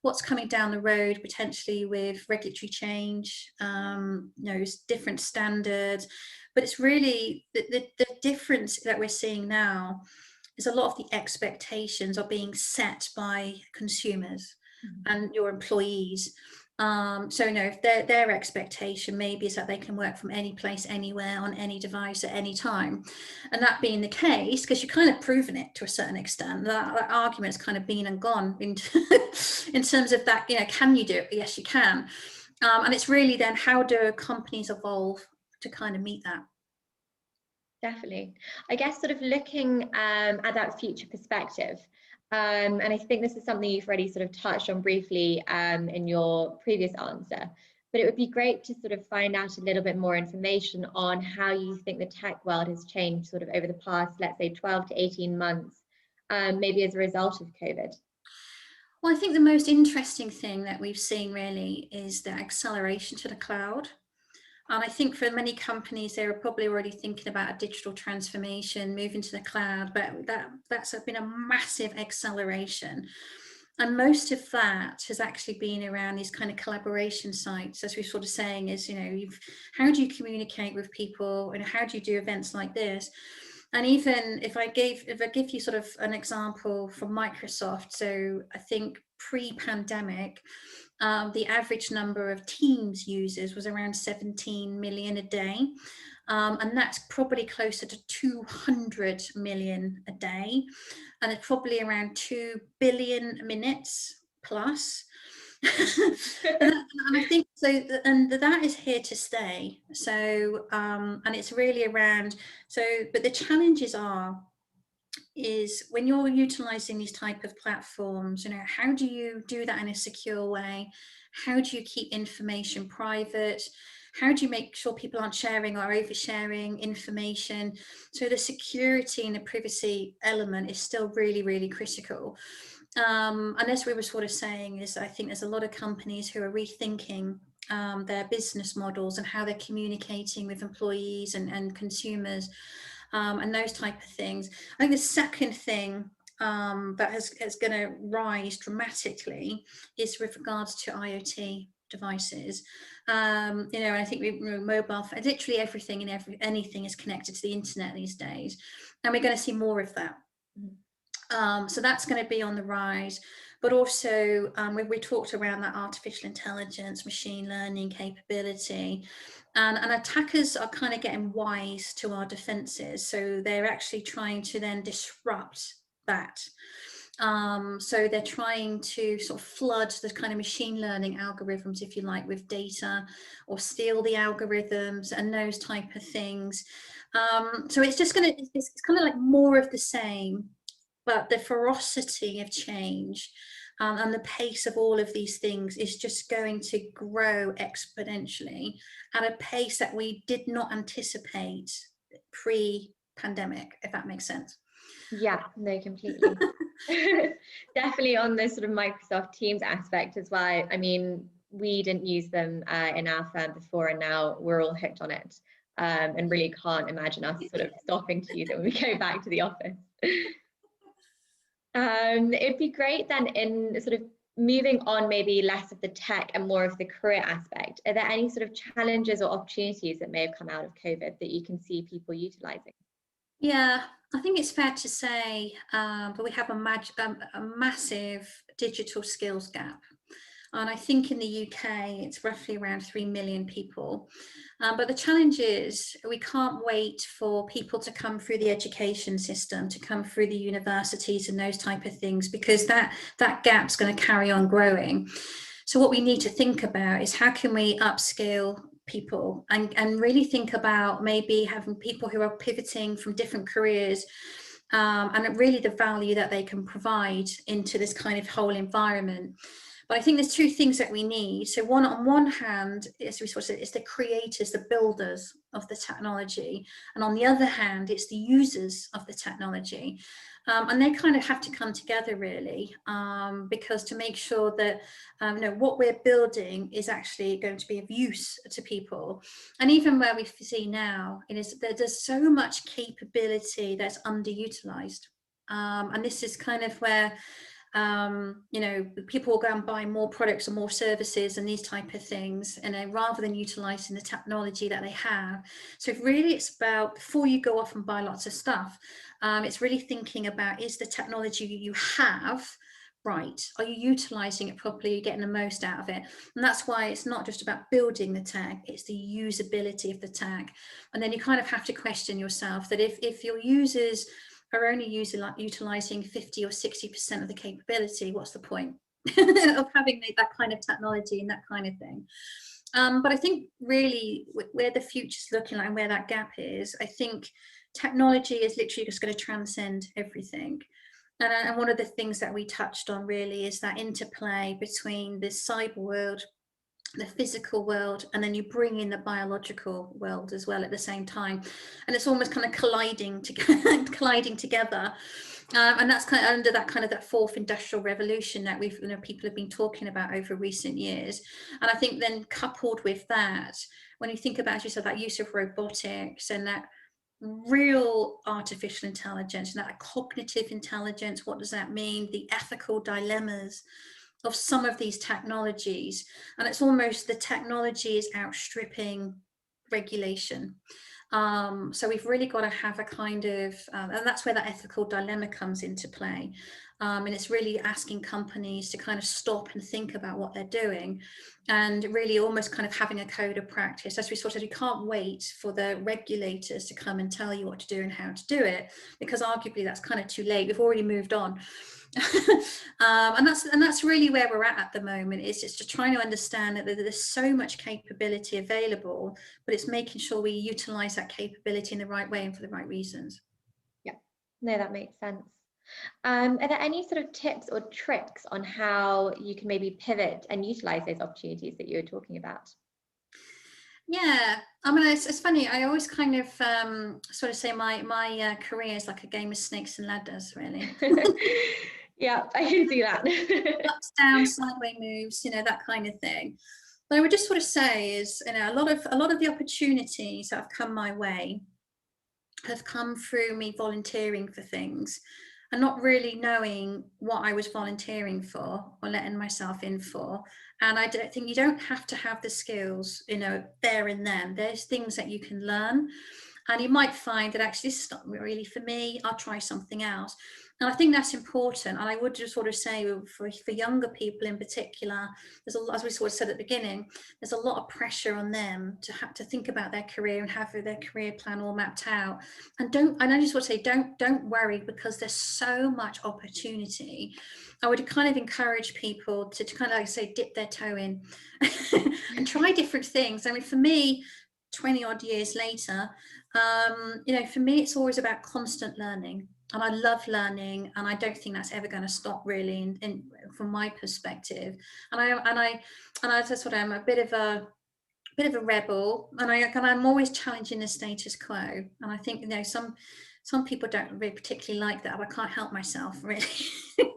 What's coming down the road potentially with regulatory change, you know, different standards. But it's really the difference that we're seeing now is a lot of the expectations are being set by consumers and your employees. So no, if their expectation maybe is that they can work from any place, anywhere, on any device at any time. And that being the case, because you're kind of proven it to a certain extent, that argument's kind of been and gone in terms of that, you know, can you do it? Yes, you can. And it's really then how do companies evolve to kind of meet that? Definitely. I guess sort of looking at that future perspective, and I think this is something you've already sort of touched on briefly in your previous answer, but it would be great to sort of find out a little bit more information on how you think the tech world has changed sort of over the past, let's say, 12 to 18 months, maybe as a result of COVID. Well, I think the most interesting thing that we've seen really is the acceleration to the cloud. And I think for many companies, they were probably already thinking about a digital transformation, moving to the cloud, but that's been a massive acceleration. And most of that has actually been around these kind of collaboration sites, as we're sort of saying, is, you know, how do you communicate with people, and how do you do events like this? And even if I give you sort of an example from Microsoft, so I think pre-pandemic, the average number of Teams users was around 17 million a day. And that's probably closer to 200 million a day. And it's probably around 2 billion minutes plus. and I think so, and that is here to stay. So, and it's really around, so, but the challenges is when you're utilizing these type of platforms, you know, how do you do that in a secure way? How do you keep information private? How do you make sure people aren't sharing or oversharing information? So the security and the privacy element is still really, really critical. And as we were sort of saying, is I think there's a lot of companies who are rethinking their business models and how they're communicating with employees and consumers. And those type of things. I think the second thing that is going to rise dramatically is with regards to IoT devices. You know, and I think mobile, literally everything and anything is connected to the internet these days, and we're going to see more of that. So that's going to be on the rise. But also, we talked around that artificial intelligence, machine learning capability, and attackers are kind of getting wise to our defenses. So they're actually trying to then disrupt that. So they're trying to sort of flood the kind of machine learning algorithms, if you like, with data, or steal the algorithms and those type of things. So it's just going to, it's kind of like more of the same. But the ferocity of change and the pace of all of these things is just going to grow exponentially at a pace that we did not anticipate pre-pandemic, if that makes sense. Yeah, no, completely. Definitely on this sort of Microsoft Teams aspect as well. I mean, we didn't use them in our firm before, and now we're all hooked on it. and really can't imagine us sort of stopping to use it when we go back to the office. It'd be great then, in sort of moving on, maybe less of the tech and more of the career aspect. Are there any sort of challenges or opportunities that may have come out of COVID that you can see people utilising? Yeah, I think it's fair to say that we have a massive digital skills gap. And I think in the UK, it's roughly around 3 million people. But the challenge is we can't wait for people to come through the education system, to come through the universities and those type of things, because that gap's going to carry on growing. So what we need to think about is how can we upskill people and really think about maybe having people who are pivoting from different careers, and really the value that they can provide into this kind of whole environment. But I think there's two things that we need. So on one hand, as we sort of said, it's the creators, the builders of the technology. And on the other hand, it's the users of the technology. And they kind of have to come together really, because to make sure that what we're building is actually going to be of use to people. And even where we see now, is that there's so much capability that's underutilized. And this is kind of where people will go and buy more products and more services and these type of things, rather than utilizing the technology that they have. So really it's about, before you go off and buy lots of stuff, it's really thinking about, is the technology you have right? Are you utilizing it properly? Are you getting the most out of it? And that's why it's not just about building the tech, it's the usability of the tech. And then you kind of have to question yourself that if your users are only utilizing 50 or 60% of the capability, what's the point of having that kind of technology and that kind of thing? But I think really where the future's looking like and where that gap is, I think technology is literally just going to transcend everything. And one of the things that we touched on really is that interplay between the cyber world, the physical world, and then you bring in the biological world as well at the same time, and it's almost kind of colliding together. And that's kind of under that fourth industrial revolution that people have been talking about over recent years. And I think then coupled with that, when you think about, as you said, that use of robotics and that real artificial intelligence and that cognitive intelligence, what does that mean? The ethical dilemmas of some of these technologies, and it's almost the technology is outstripping regulation. So we've really got to have a kind of, and that's where that ethical dilemma comes into play. And it's really asking companies to kind of stop and think about what they're doing, and really almost kind of having a code of practice. As we sort of, you can't wait for the regulators to come and tell you what to do and how to do it, because arguably that's kind of too late. We've already moved on. And that's really where we're at the moment. Is it's just trying to understand that there's so much capability available, but it's making sure we utilize that capability in the right way and for the right reasons. Yeah, no, that makes sense. Are there any sort of tips or tricks on how you can maybe pivot and utilize those opportunities that you were talking about? Yeah, I mean, it's funny. I always kind of sort of say my career is like a game of snakes and ladders, really. Yeah, I can see that. Ups, down, sideways moves, that kind of thing. But I would just sort of say is, a lot of the opportunities that have come my way have come through me volunteering for things and not really knowing what I was volunteering for or letting myself in for. And I don't think you don't have to have the skills, there and then. There's things that you can learn, and you might find that actually this is not really for me, I'll try something else. And I think that's important. And I would just sort of say for younger people in particular, there's a lot, as we sort of said at the beginning, there's a lot of pressure on them to have to think about their career and have their career plan all mapped out. And I just want to say, don't worry, because there's so much opportunity. I would kind of encourage people to kind of, like say, dip their toe in and try different things. I mean, for me, 20 odd years later, for me, it's always about constant learning. And I love learning, and I don't think that's ever going to stop, really, from my perspective. And I just sort of am a bit of a rebel, and I'm always challenging the status quo. And I think some people don't really particularly like that, but I can't help myself, really. But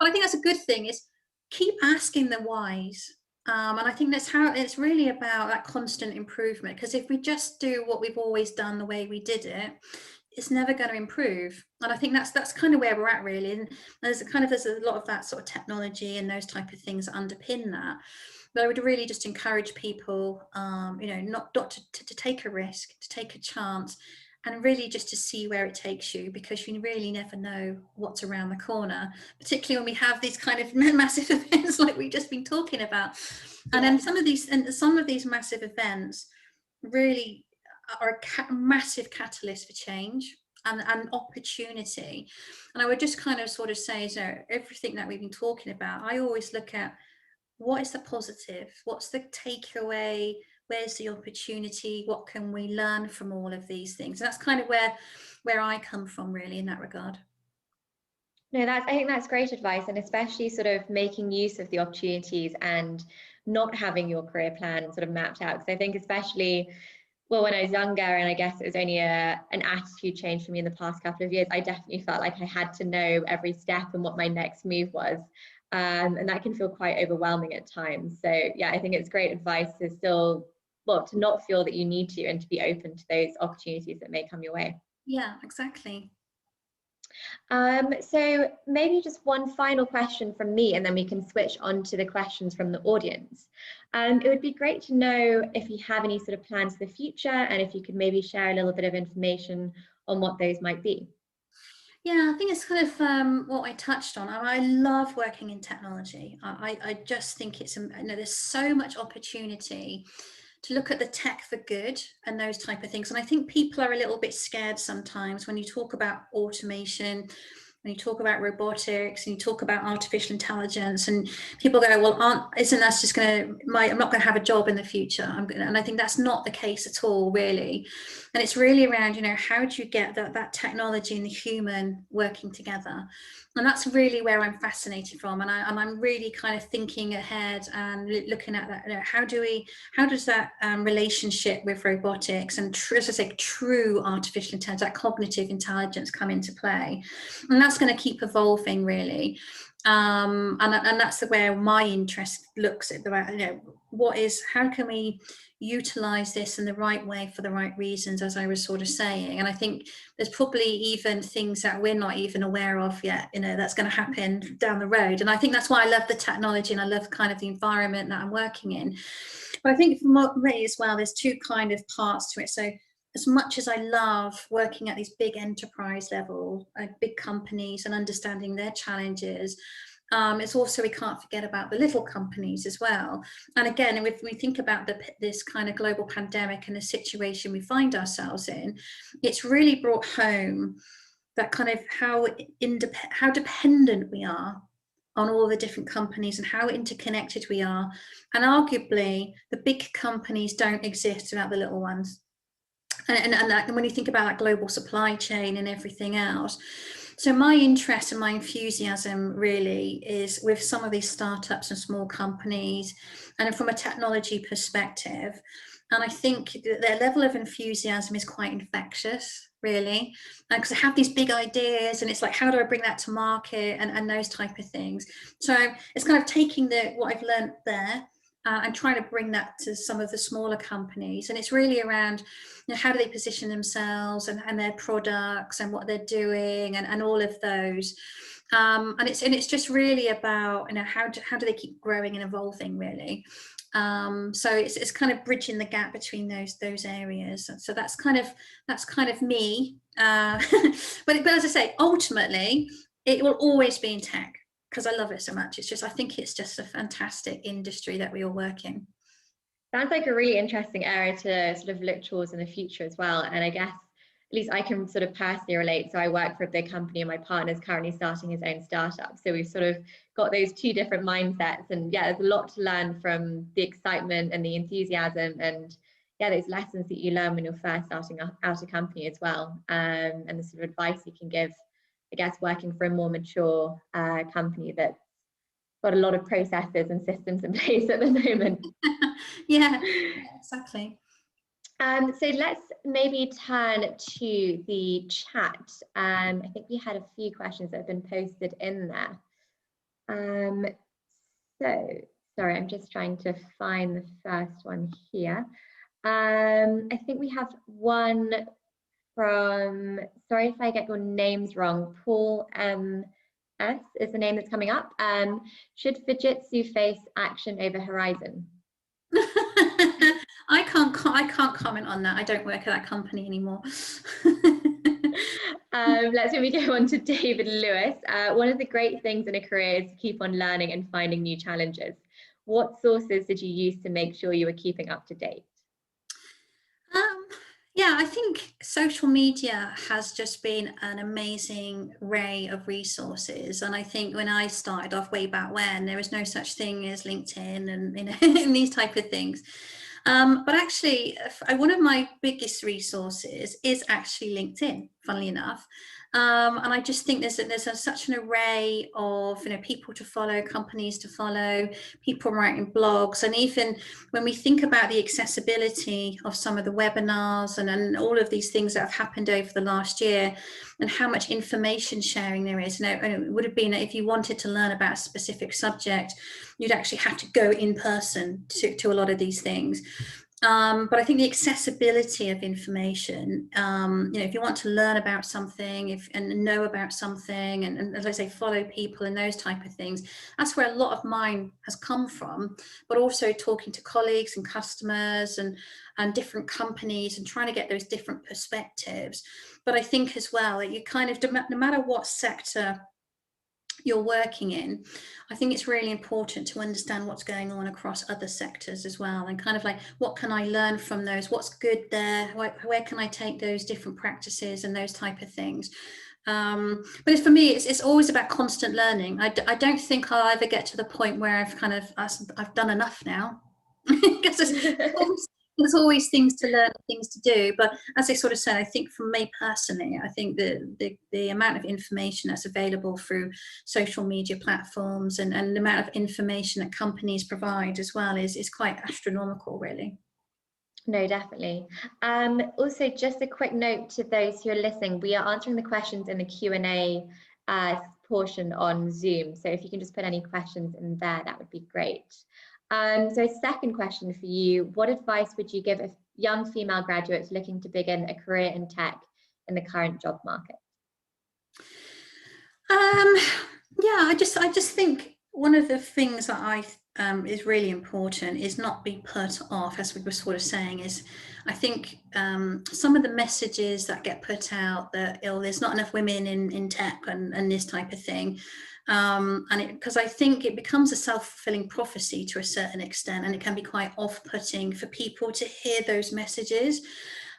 I think that's a good thing, is keep asking the whys. And I think that's how it's really about that constant improvement, because if we just do what we've always done the way we did it, it's never going to improve. And I think that's kind of where we're at, really. And there's a lot of that sort of technology and those type of things that underpin that. But I would really just encourage people, you know, not to take a risk, to take a chance, and really just to see where it takes you, because you really never know what's around the corner, particularly when we have these kind of massive events like we've just been talking about. And then some of these massive events really are a massive catalyst for change and opportunity. And I would just kind of sort of say, so everything that we've been talking about, I always look at what is the positive, what's the takeaway, where's the opportunity, what can we learn from all of these things. And that's kind of where I come from, really, in that regard. No, I think that's great advice, and especially sort of making use of the opportunities and not having your career plan sort of mapped out. Because I think especially, well, when I was younger, and I guess it was only an attitude change for me in the past couple of years, I definitely felt like I had to know every step and what my next move was. And that can feel quite overwhelming at times. So yeah, I think it's great advice to still, well, to not feel that you need to, and to be open to those opportunities that may come your way. Yeah, exactly. So maybe just one final question from me, and then we can switch on to the questions from the audience. It would be great to know if you have any sort of plans for the future, and if you could maybe share a little bit of information on what those might be. Yeah, I think it's kind of what I touched on. I love working in technology. I just think it's, you know, there's so much opportunity to look at the tech for good and those type of things. And I think people are a little bit scared sometimes when you talk about automation, when you talk about robotics, and you talk about artificial intelligence, and people go, well, isn't that just I'm not going to have a job in the future? And I think that's not the case at all, really. And it's really around, you know, how do you get that technology and the human working together? And that's really where I'm fascinated from. And I'm really kind of thinking ahead and looking at that, you know, how does that relationship with robotics and as I say, true artificial intelligence, that cognitive intelligence, come into play? And that's going to keep evolving, really. And that's where my interest looks at you know, how can we utilize this in the right way for the right reasons, as I was sort of saying. And I think there's probably even things that we're not even aware of yet, you know, that's going to happen down the road. And I think that's why I love the technology, and I love kind of the environment that I'm working in. But I think for me as well, there's two kind of parts to it. So as much as I love working at these big enterprise level, big companies, and understanding their challenges, it's also, we can't forget about the little companies as well. And again, if we think about this kind of global pandemic and the situation we find ourselves in, it's really brought home that kind of how dependent we are on all the different companies and how interconnected we are. And arguably, the big companies don't exist without the little ones. And when you think about that global supply chain and everything else, so my interest and my enthusiasm really is with some of these startups and small companies, and from a technology perspective. And I think their level of enthusiasm is quite infectious, really, because they have these big ideas, and it's like, how do I bring that to market, and those type of things. So it's kind of taking what I've learned there, and trying to bring that to some of the smaller companies. And it's really around, you know, how do they position themselves and their products and what they're doing, and all of those. And it's just really about, you know, how do they keep growing and evolving, really. So it's kind of bridging the gap between those areas. So that's kind of me. But as I say, ultimately, it will always be in tech, because I love it so much. I think it's just a fantastic industry that we all work in. Sounds like a really interesting area to sort of look towards in the future as well. And I guess, at least I can sort of personally relate. So I work for a big company, and my partner is currently starting his own startup. So we've sort of got those two different mindsets. And yeah, there's a lot to learn from the excitement and the enthusiasm, and yeah, those lessons that you learn when you're first starting out a company as well. And the sort of advice you can give, I guess, working for a more mature company that's got a lot of processes and systems in place at the moment. Yeah, exactly. So let's maybe turn to the chat. I think we had a few questions that have been posted in there. So Sorry, I'm just trying to find the first one here. I think we have one from, sorry if I get your names wrong, Paul S is the name that's coming up. Should Fujitsu face action over Horizon? I can't comment on that. I don't work at that company anymore. Let's maybe go on to David Lewis. One of the great things in a career is to keep on learning and finding new challenges. What sources did you use to make sure you were keeping up to date? Yeah, I think social media has just been an amazing array of resources. And I think when I started off way back when, there was no such thing as LinkedIn and, you know, and these type of things. But actually, one of my biggest resources is actually LinkedIn, funnily enough. And I just think there's such an array of, you know, people to follow, companies to follow, people writing blogs, and even when we think about the accessibility of some of the webinars and all of these things that have happened over the last year, and how much information sharing there is. You know, and it would have been, if you wanted to learn about a specific subject, you'd actually have to go in person to a lot of these things. But I think the accessibility of information, you know, if you want to learn about something and know about something, and as I say, follow people and those type of things, that's where a lot of mine has come from. But also talking to colleagues and customers and different companies and trying to get those different perspectives. But I think as well that you kind of, no matter what sector you're working in, I think it's really important to understand what's going on across other sectors as well, and kind of like, what can I learn from those, what's good there, where can I take those different practices and those type of things. But for me, it's always about constant learning. I don't think I'll ever get to the point where I've done enough now, because there's always things to learn, things to do. But as I sort of said, I think for me personally, I think the amount of information that's available through social media platforms and the amount of information that companies provide as well is quite astronomical, really. No, definitely. Also, just a quick note to those who are listening, we are answering the questions in the Q&A portion on Zoom. So if you can just put any questions in there, that would be great. So second question for you, what advice would you give a young female graduates looking to begin a career in tech in the current job market? Yeah, I just think one of the things that is really important is not be put off, as we were sort of saying, is I think some of the messages that get put out that there's not enough women in tech and this type of thing. Because I think it becomes a self-fulfilling prophecy to a certain extent, and it can be quite off-putting for people to hear those messages.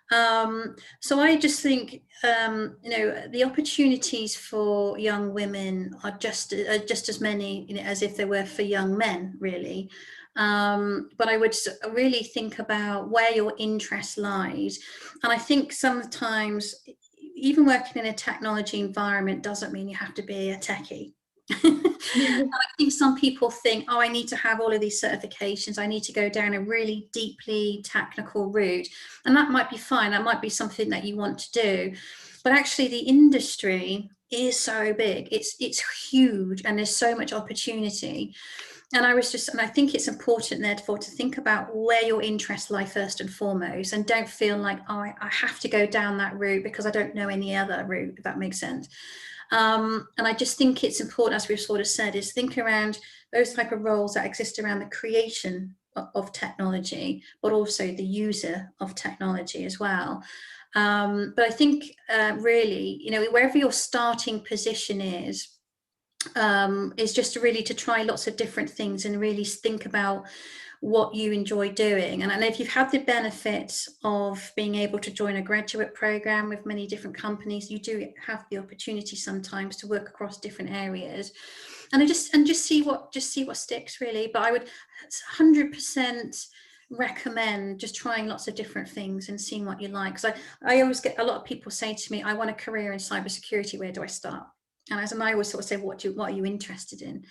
So I just think, you know, the opportunities for young women are just as many, you know, as if they were for young men, really. But I would really think about where your interest lies. And I think sometimes even working in a technology environment doesn't mean you have to be a techie. I think some people think, oh, I need to have all of these certifications, I need to go down a really deeply technical route, and that might be fine, that might be something that you want to do, but actually the industry is so big, it's huge, and there's so much opportunity. And I think it's important therefore to think about where your interests lie first and foremost, and don't feel like, oh, I have to go down that route because I don't know any other route, if that makes sense. And I just think it's important, as we've sort of said, is think around those type of roles that exist around the creation of technology, but also the user of technology as well. But I think really, you know, wherever your starting position is just really to try lots of different things and really think about what you enjoy doing. And if you've had the benefits of being able to join a graduate program with many different companies, you do have the opportunity sometimes to work across different areas, and just see what sticks, really. But I would 100% recommend just trying lots of different things and seeing what you like, because I always get a lot of people say to me, I want a career in cybersecurity, where do I start? And I always sort of say, what are you interested in?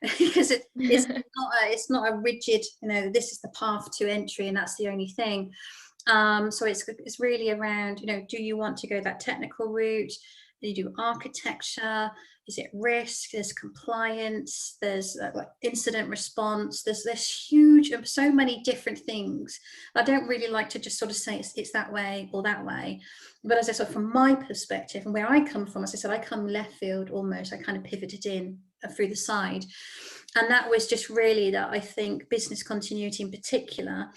Because it's not a rigid, you know, this is the path to entry and that's the only thing. So it's really around, you know, do you want to go that technical route? you do architecture, is it risk, there's compliance, there's incident response, there's this huge, so many different things. I don't really like to just sort of say it's that way or that way. But as I said, from my perspective and where I come from, as I said, I come left field almost, I kind of pivoted in through the side. And that was just really that I think business continuity in particular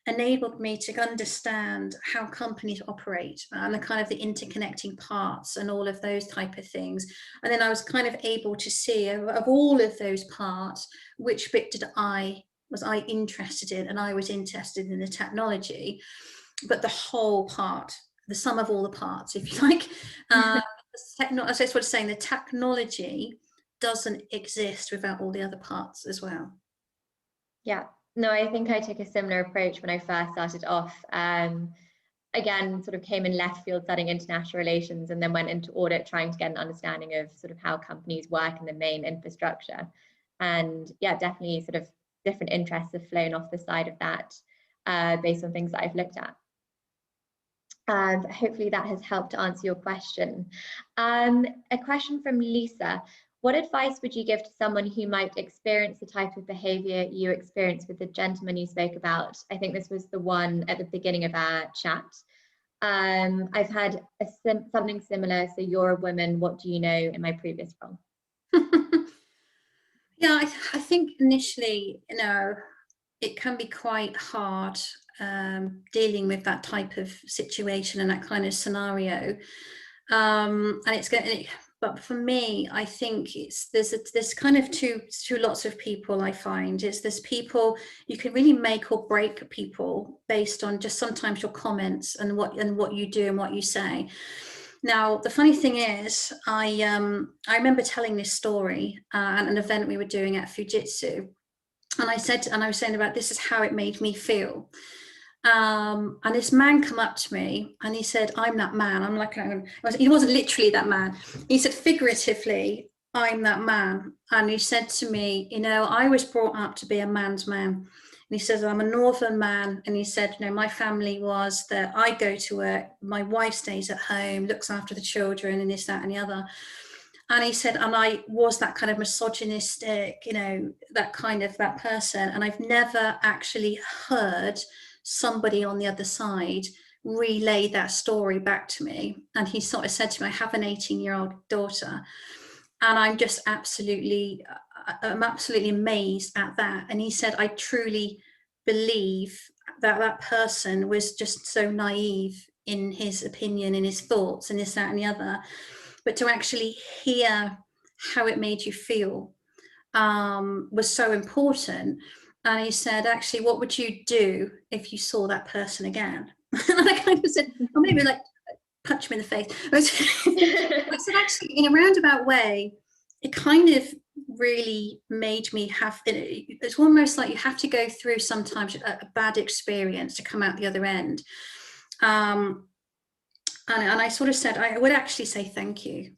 enabled me to understand how companies operate and the kind of the interconnecting parts and all of those type of things. And then I was kind of able to see of all of those parts, which bit was I interested in, and I was interested in the technology, but the whole part, the sum of all the parts, if you like. As I was saying, the technology doesn't exist without all the other parts as well. Yeah. No, I think I took a similar approach when I first started off. Again, sort of came in left field studying international relations and then went into audit trying to get an understanding of sort of how companies work in the main infrastructure. And yeah, definitely sort of different interests have flown off the side of that based on things that I've looked at. And hopefully that has helped to answer your question. A question from Lisa. What advice would you give to someone who might experience the type of behavior you experienced with the gentleman you spoke about? I think this was the one at the beginning of our chat. I've had something similar. So you're a woman, what do you know in my previous role? Yeah, I think initially, you know, it can be quite hard dealing with that type of situation and that kind of scenario. And it's going. But for me, I think there's kind of two lots of people. I find there's people you can really make or break people based on just sometimes your comments and what you do and what you say. Now, the funny thing is, I remember telling this story at an event we were doing at Fujitsu, and I was saying about this is how it made me feel. And this man come up to me and he said, I'm that man. I'm like, he wasn't literally that man. He said, figuratively, I'm that man. And he said to me, you know, I was brought up to be a man's man. And he says, I'm a northern man. And he said, you know, my family was that I go to work, my wife stays at home, looks after the children and this, that, and the other. And he said, and I was that kind of misogynistic, you know, that person. And I've never actually heard somebody on the other side relay that story back to me. And he sort of said to me, I have an 18-year-old daughter, and I'm absolutely amazed at that. And he said, I truly believe that person was just so naive in his opinion, in his thoughts, and this, that, and the other. But to actually hear how it made you feel was so important. And he said, actually, what would you do if you saw that person again? And I kind of said, or maybe like punch him in the face. I said, actually, in a roundabout way, it kind of really made me have, it's almost like you have to go through sometimes a bad experience to come out the other end. And I sort of said, I would actually say thank you.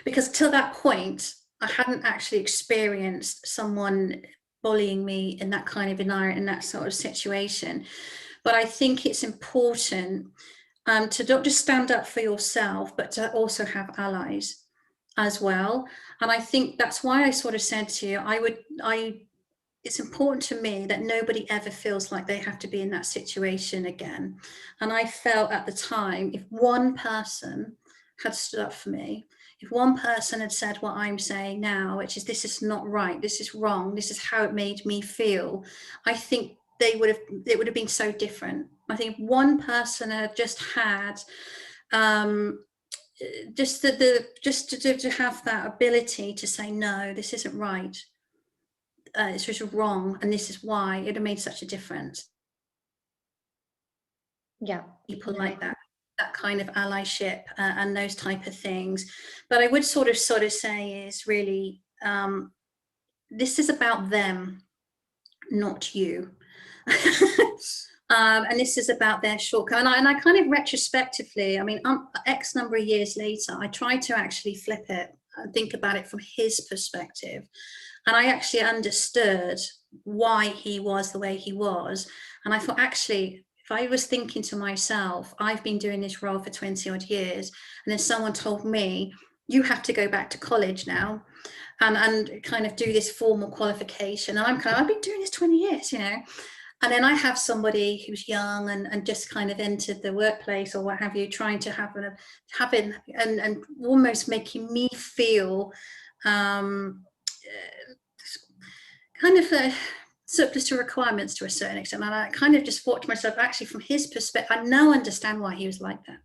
Because till that point, I hadn't actually experienced someone bullying me in that kind of environment, in that sort of situation. But I think it's important to not just stand up for yourself, but to also have allies as well. And I think that's why I sort of said to you, it's important to me that nobody ever feels like they have to be in that situation again. And I felt at the time, if one person had stood up for me, if one person had said what I'm saying now, which is this is not right, this is wrong, this is how it made me feel, I think it would have been so different. I think if one person had just had just to have that ability to say, no, this isn't right, it's just wrong, and this is why, it would have made such a difference. Yeah, people like that kind of allyship and those type of things. But I would sort of say is really, this is about them, not you. And this is about their shortcoming. And I kind of retrospectively, I mean, X number of years later, I tried to actually flip it and think about it from his perspective. And I actually understood why he was the way he was. And I thought, actually, if I was thinking to myself, I've been doing this role for 20 odd years, and then someone told me, you have to go back to college now and kind of do this formal qualification. And I'm kind of, I've been doing this 20 years, you know. And then I have somebody who's young and just kind of entered the workplace or what have you, trying to have and almost making me feel kind of a surplus to requirements to a certain extent. And I kind of just thought to myself, actually, from his perspective, I now understand why he was like that.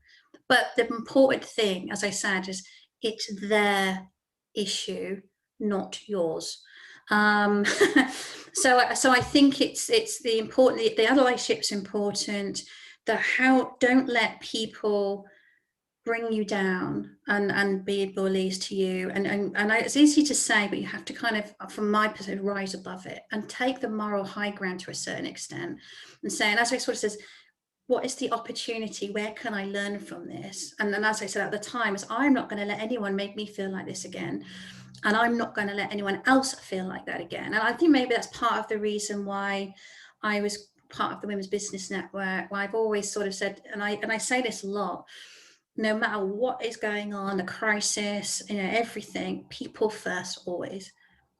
But the important thing, as I said, is it's their issue, not yours. So I think it's the important, the other relationship's important. Don't let people bring you down and be bullies to you. And it's easy to say, but you have to kind of, from my perspective, rise above it and take the moral high ground to a certain extent and say, and as I sort of says, what is the opportunity? Where can I learn from this? And then, as I said at the time, is I'm not going to let anyone make me feel like this again. And I'm not going to let anyone else feel like that again. And I think maybe that's part of the reason why I was part of the Women's Business Network, where I've always sort of said, and I say this a lot, no matter what is going on, the crisis, you know, everything, people first always.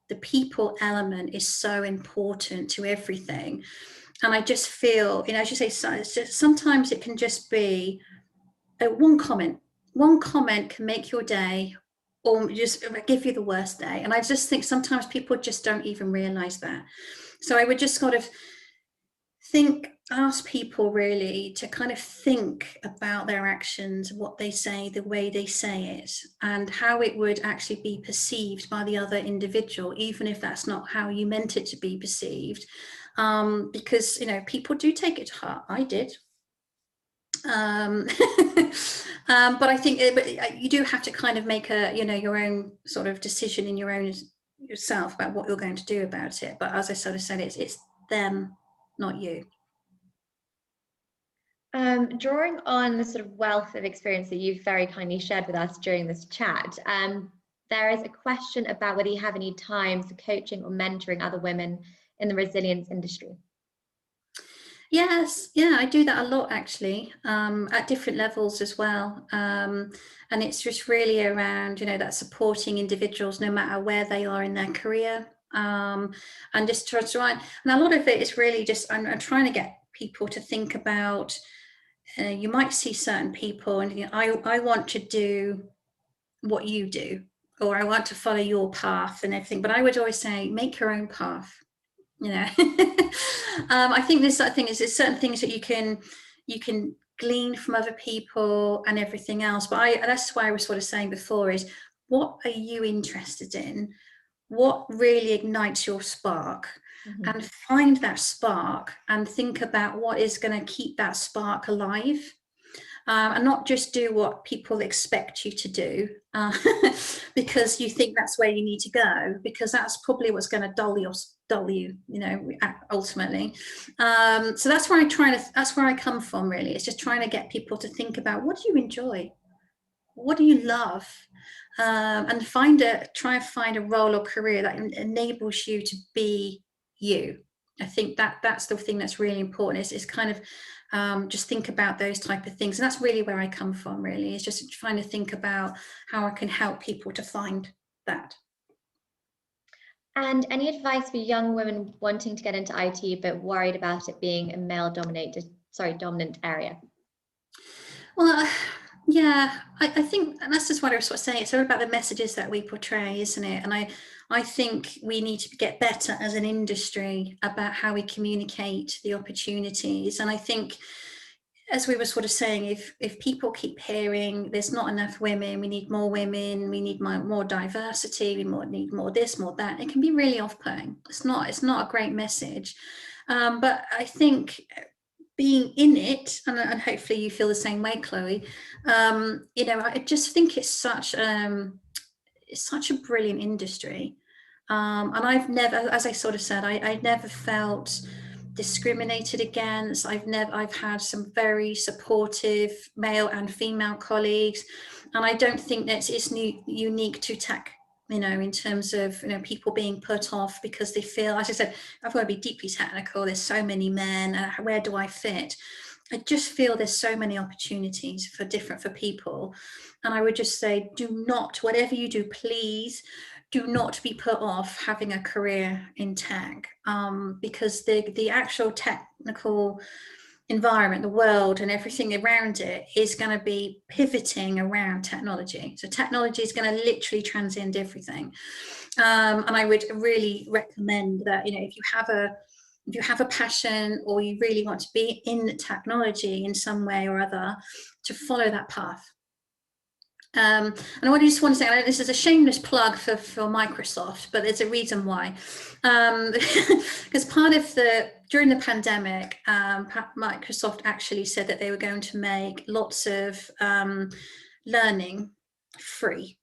The people element is so important to everything. And I just feel, you know, as you say, sometimes it can just be one comment. One comment can make your day or just give you the worst day. And I just think sometimes people just don't even realize that. So I would just sort of ask people really to kind of think about their actions, what they say, the way they say it, and how it would actually be perceived by the other individual, even if that's not how you meant it to be perceived. Because, you know, people do take it to heart. I did. But I think you do have to kind of make your own sort of decision in yourself about what you're going to do about it. But as I sort of said, it's them, not you. Drawing on the sort of wealth of experience that you've very kindly shared with us during this chat, there is a question about whether you have any time for coaching or mentoring other women in the resilience industry. Yes, yeah, I do that a lot actually, at different levels as well. And it's just really around, you know, that supporting individuals no matter where they are in their career. And just try, and a lot of it is really just, I'm trying to get people to think about, you might see certain people and you know, I want to do what you do, or I want to follow your path and everything. But I would always say, make your own path. You know, I think this thing is there's certain things that you can glean from other people and everything else. But that's why I was sort of saying before is, what are you interested in? What really ignites your spark? Mm-hmm. And find that spark and think about what is going to keep that spark alive. And not just do what people expect you to do because you think that's where you need to go, because that's probably what's going to dull you, you know, ultimately. So that's where I come from really. It's just trying to get people to think about, what do you enjoy? What do you love? And try and find a role or career that enables you to be you. I think that's the thing that's really important, is kind of just think about those type of things. And that's really where I come from, really, is just trying to think about how I can help people to find that. And any advice for young women wanting to get into IT but worried about it being a dominant area? Well, yeah, I think, and that's just what I was sort of saying, it's all about the messages that we portray, isn't it? And I think we need to get better as an industry about how we communicate the opportunities. And I think, as we were sort of saying, if people keep hearing there's not enough women, we need more women, we need more diversity, we need more this, more that, it can be really off-putting. It's not a great message. But I think being in it, and hopefully you feel the same way, Chloe, you know, I just think it's such a brilliant industry. And I've never, as I sort of said, I never felt discriminated against. I've had some very supportive male and female colleagues, and I don't think that it's unique to tech, you know, in terms of, you know, people being put off because they feel, as I said, I've got to be deeply technical, there's so many men, where do I fit? I just feel there's so many opportunities for people. And I would just say, do not, whatever you do, please do not be put off having a career in tech, because the actual technical environment, the world and everything around it is going to be pivoting around technology. So technology is going to literally transcend everything. And I would really recommend that, you know, if you have a passion or you really want to be in technology in some way or other, to follow that path. And I just want to say, I know this is a shameless plug for Microsoft, but there's a reason why. Because during the pandemic, Microsoft actually said that they were going to make lots of learning free.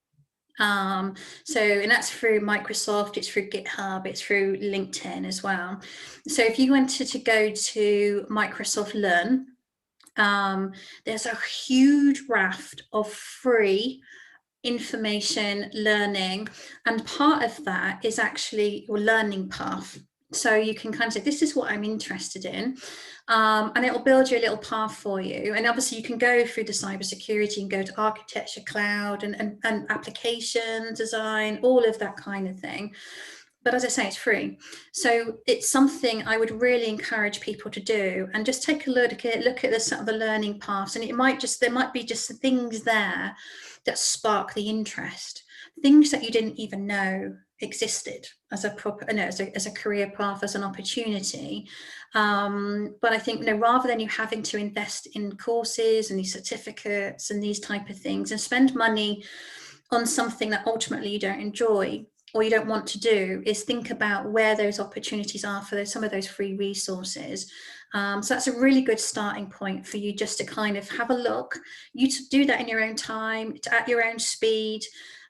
And that's through Microsoft, it's through GitHub, it's through LinkedIn as well. So if you wanted to go to Microsoft Learn, there's a huge raft of free information learning, and part of that is actually your learning path. So you can kind of say, this is what I'm interested in, and it will build you a little path for you. And obviously you can go through the cybersecurity and go to architecture, cloud, and application design, all of that kind of thing. But as I say, it's free. So it's something I would really encourage people to do, and just take a look at the sort of the learning paths. And there might be just things there that spark the interest, things that you didn't even know existed as a as a career path, as an opportunity. But I think, you know, rather than you having to invest in courses and these certificates and these type of things and spend money on something that ultimately you don't enjoy or you don't want to do, is think about where those opportunities are for some of those free resources. So that's a really good starting point for you, just to kind of have a look. You to do that in your own time, at your own speed.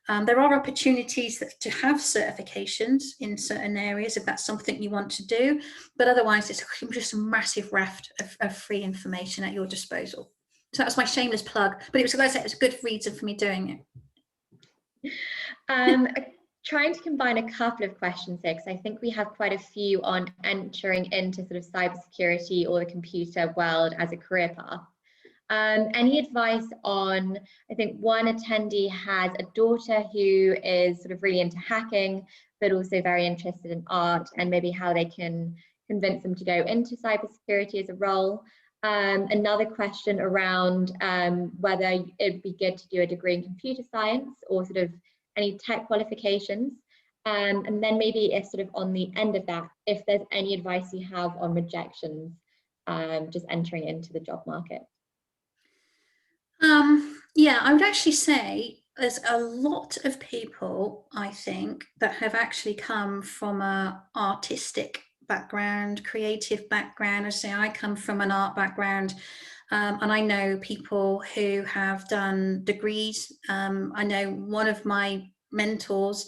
There are opportunities to have certifications in certain areas if that's something you want to do, but otherwise it's just a massive raft of free information at your disposal. So that was my shameless plug, but it was, like I said, it was a good reason for me doing it. Trying to combine a couple of questions here, because I think we have quite a few on entering into sort of cybersecurity or the computer world as a career path. Any advice on, I think one attendee has a daughter who is sort of really into hacking, but also very interested in art, and maybe how they can convince them to go into cybersecurity as a role. Another question around whether it'd be good to do a degree in computer science or sort of any tech qualifications, and then maybe if sort of on the end of that, if there's any advice you have on rejections, just entering into the job market. Yeah, I would actually say there's a lot of people, I think, that have actually come from an artistic background, creative background. I say I come from an art background, and I know people who have done degrees. I know one of my mentors,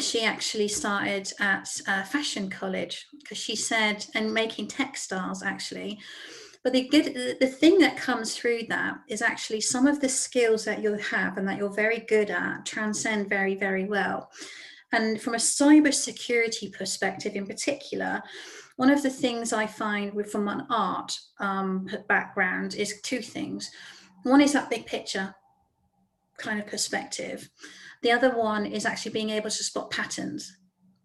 she actually started at fashion college, because she said, and making textiles actually. But the thing that comes through that is actually some of the skills that you'll have and that you're very good at transcend very, very well. And from a cybersecurity perspective in particular, one of the things I find from an art background is two things. One is that big picture kind of perspective. The other one is actually being able to spot patterns.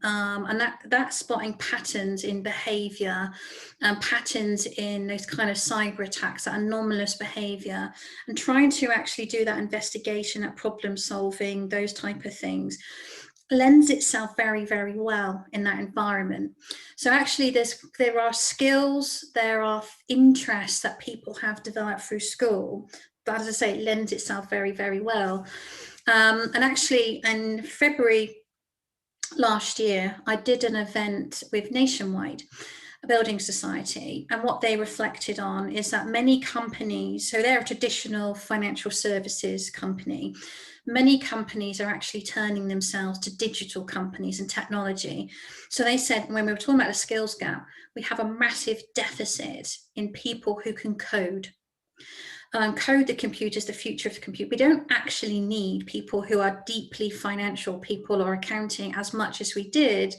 And that spotting patterns in behavior and patterns in those kind of cyber attacks, that anomalous behavior, and trying to actually do that investigation, that problem solving, those type of things, lends itself very, very well in that environment. So actually there are skills, there are interests that people have developed through school, but as I say, it lends itself very, very well. And actually in February last year, I did an event with Nationwide, a building society, and what they reflected on is that many companies, so they're a traditional financial services company, many companies are actually turning themselves to digital companies and technology. So they said, when we were talking about the skills gap, we have a massive deficit in people who can code. Code the computer is the future of the computer. We don't actually need people who are deeply financial people or accounting as much as we did,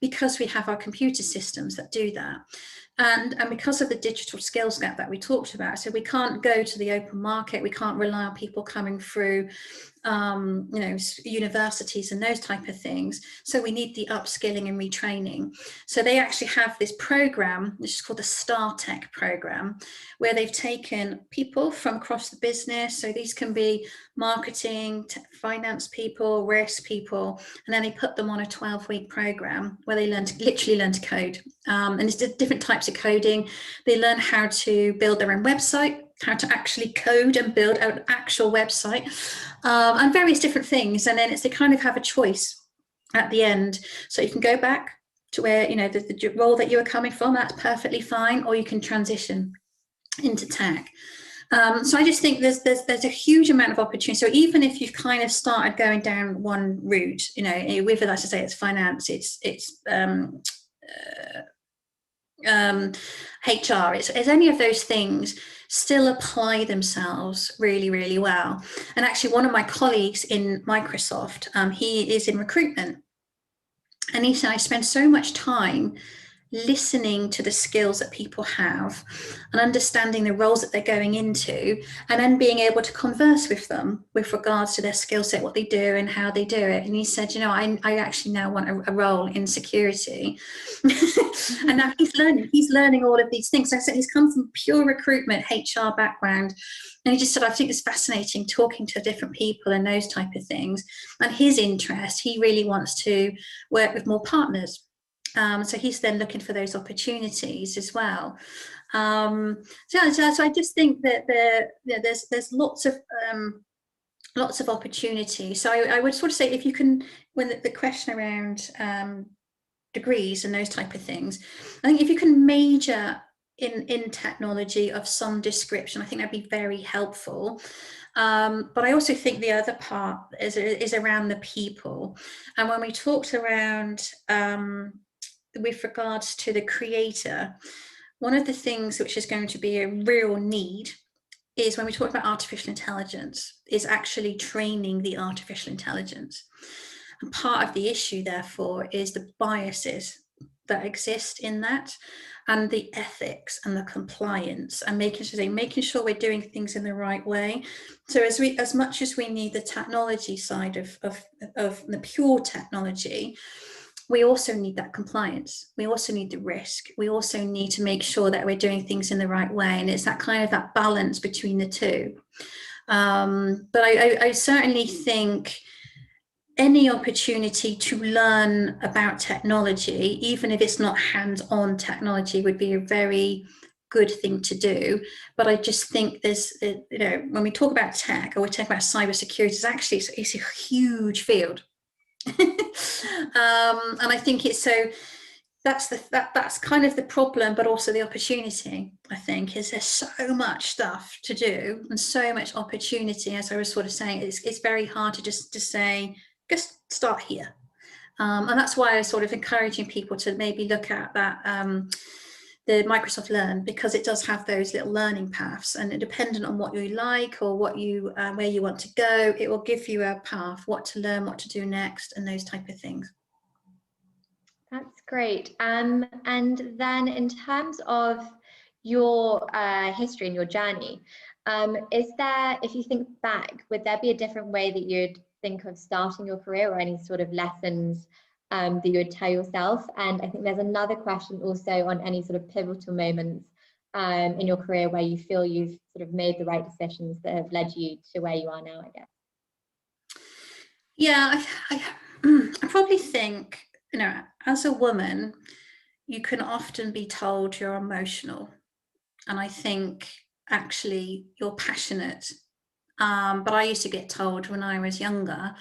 because we have our computer systems that do that. And because of the digital skills gap that we talked about, so we can't go to the open market, we can't rely on people coming through universities and those type of things. So we need the upskilling and retraining. So they actually have this program, which is called the StarTech program, where they've taken people from across the business. So these can be marketing, finance people, risk people, and then they put them on a 12-week program where they literally learn to code. And it's different types of coding. They learn how to build their own website, how to actually code and build an actual website, and various different things. And then they kind of have a choice at the end. So you can go back to where, the role that you were coming from, that's perfectly fine, or you can transition into tech. So I just think there's a huge amount of opportunity. So even if you've kind of started going down one route, whether that's to say it's finance, it's HR, it's any of those things, still apply themselves really, really well. And actually one of my colleagues in Microsoft, he is in recruitment, and he said, I spend so much time listening to the skills that people have and understanding the roles that they're going into, and then being able to converse with them with regards to their skill set, what they do and how they do it. And he said, I actually now want a role in security. And now he's learning all of these things. So I said he's come from pure recruitment, HR background. And he just said, I think it's fascinating talking to different people and those type of things. And his interest, he really wants to work with more partners. So he's then looking for those opportunities as well. So I just think that there's lots of opportunity. So I would sort of say, if you can, when the question around degrees and those type of things, I think if you can major in technology of some description, I think that'd be very helpful. But I also think the other part is around the people. And when we talked around with regards to the creator, one of the things which is going to be a real need is, when we talk about artificial intelligence, is actually training the artificial intelligence. And part of the issue, therefore, is the biases that exist in that, and the ethics and the compliance, and making sure we're doing things in the right way. So as much as we need the technology side of the pure technology, we also need that compliance. We also need the risk. We also need to make sure that we're doing things in the right way. And it's that kind of that balance between the two. But I certainly think any opportunity to learn about technology, even if it's not hands-on technology, would be a very good thing to do. But I just think there's, when we talk about tech, or we talk about cybersecurity, it's a huge field. And I think it's that's kind of the problem, but also the opportunity. I think is there's so much stuff to do and so much opportunity. As I was sort of saying, it's very hard to just say, just start here. And that's why I was sort of encouraging people to maybe look at that the Microsoft Learn, because it does have those little learning paths, and dependent on what you like or what you where you want to go, it will give you a path, what to learn, what to do next, and those type of things. That's great. And then in terms of your history and your journey, is there, if you think back, would there be a different way that you'd think of starting your career, or any sort of lessons that you would tell yourself? And I think there's another question also on any sort of pivotal moments in your career where you feel you've sort of made the right decisions that have led you to where you are now, I guess. Yeah, I probably think, as a woman, you can often be told you're emotional. And I think actually you're passionate. But I used to get told when I was younger,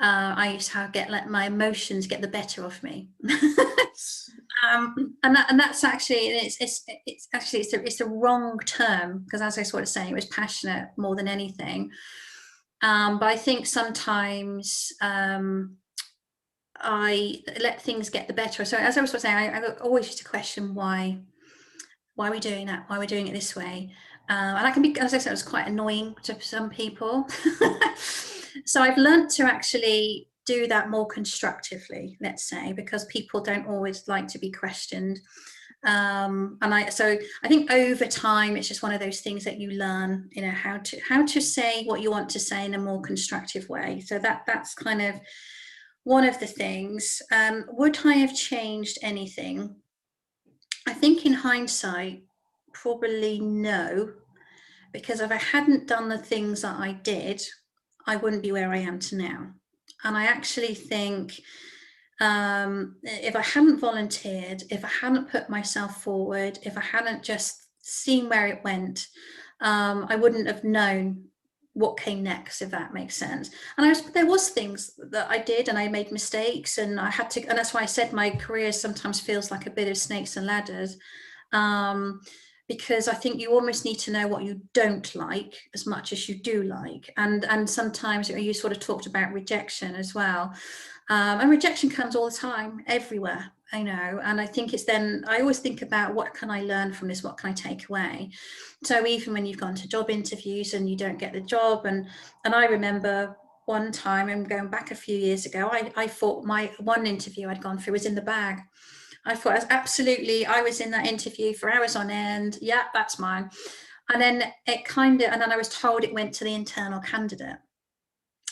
I used to let my emotions get the better of me. And that's actually, it's the wrong term, because as I was sort of saying, it was passionate more than anything. But I think sometimes I let things get the better. So as I was sort of saying, I always used to question why are we doing that? Why are we doing it this way? And I can be, as I said, it was quite annoying to some people. So I've learned to actually do that more constructively, let's say, because people don't always like to be questioned. So I think over time it's just one of those things that you learn, you know, how to say what you want to say in a more constructive way. So that's kind of one of the things. Would I have changed anything? I think in hindsight, probably no, because if I hadn't done the things that I did, I wouldn't be where I am to now. And I actually think if I hadn't volunteered, if I hadn't put myself forward, if I hadn't just seen where it went, I wouldn't have known what came next, if that makes sense. And there was things that I did, and I made mistakes, and I had to, and that's why I said my career sometimes feels like a bit of snakes and ladders, because I think you almost need to know what you don't like as much as you do like. And sometimes you sort of talked about rejection as well. And rejection comes all the time, everywhere, I know. And I think it's then, I always think about what can I learn from this? What can I take away? So even when you've gone to job interviews and you don't get the job, and I remember one time, and going back a few years ago, I thought my one interview I'd gone through was in the bag. I thought I was in that interview for hours on end. Yeah, that's mine. And then and then I was told it went to the internal candidate.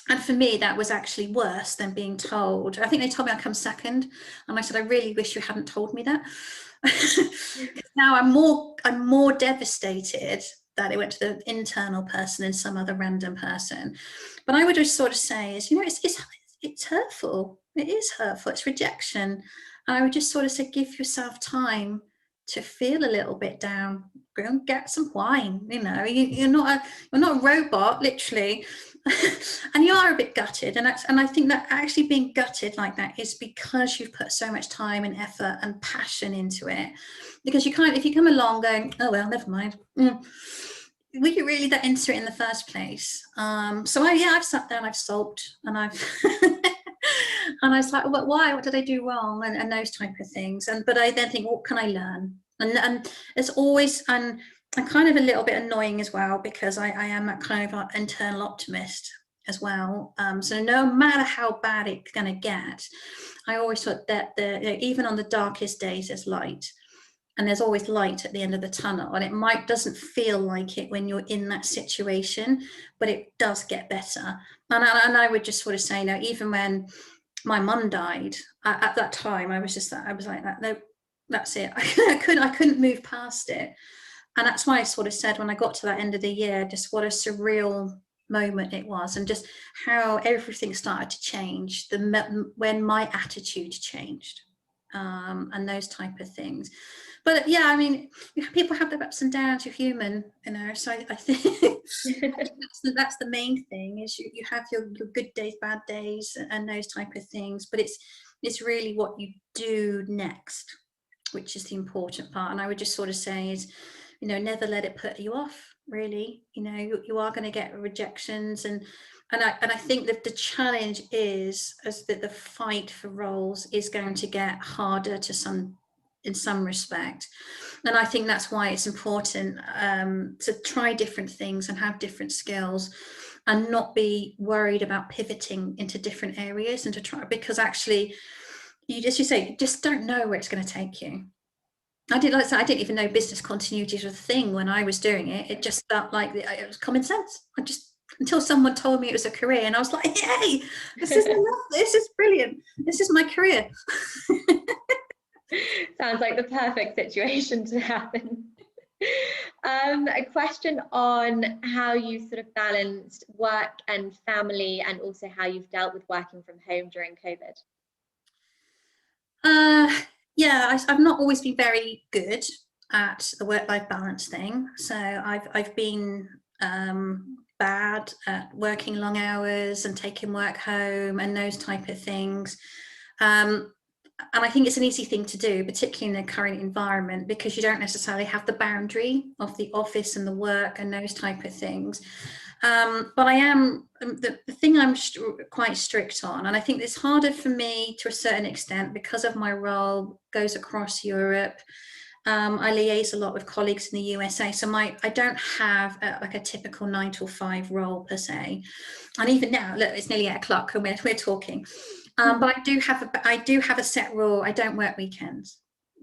And for me, that was actually worse than being told. I think they told me I'd come second. And I said, I really wish you hadn't told me that. Now I'm more devastated that it went to the internal person and some other random person. But I would just sort of say is, you know, it's hurtful. It is hurtful. It's rejection. And I would just sort of say, give yourself time to feel a little bit down. Go and get some wine. You know, you're not a robot, literally. And you are a bit gutted, and I think that actually being gutted like that is because you've put so much time and effort and passion into it. Because you can't, if you come along going, oh well, never mind, were you really that into it in the first place? So I've sat there and I've sulked, and I've and I was like, well, why? What did I do wrong? And those type of things. But I then think, what can I learn? And it's always, and I'm kind of a little bit annoying as well, because I am that kind of internal optimist as well. So no matter how bad it's going to get, I always thought that even on the darkest days, there's light, and there's always light at the end of the tunnel. And it doesn't feel like it when you're in that situation, but it does get better. And I would just sort of say, no, even when my mum died at that time, I was like that. No, that's it. I couldn't move past it. And that's why I sort of said when I got to that end of the year, just what a surreal moment it was, and just how everything started to change when my attitude changed, and those type of things. But yeah, I mean, people have their ups and downs. You're human, you know. So I think that's the main thing, is you have your good days, bad days, and those type of things. But it's really what you do next, which is the important part. And I would just sort of say is, you know, never let it put you off, really. You know, you are going to get rejections, and I think that the challenge is that the fight for roles is going to get harder in some respect. And I think that's why it's important to try different things and have different skills, and not be worried about pivoting into different areas, and to try, because actually you just don't know where it's going to take you. I didn't even know business continuity was a thing when I was doing it. It just felt like it was common sense. Until someone told me it was a career, and I was like, hey, this is brilliant. This is my career. Sounds like the perfect situation to happen. A question on how you sort of balanced work and family, and also how you've dealt with working from home during COVID. Yeah, I've not always been very good at the work-life balance thing. So I've been bad at working long hours and taking work home and those type of things. And I think it's an easy thing to do, particularly in the current environment, because you don't necessarily have the boundary of the office and the work and those type of things. But I am, the thing I'm quite strict on, and I think it's harder for me to a certain extent because of my role goes across Europe. I liaise a lot with colleagues in the USA, so I don't have like a typical 9 to 5 role per se. And even now, look, it's nearly 8 o'clock and we're talking. But I do have a set rule. I don't work weekends.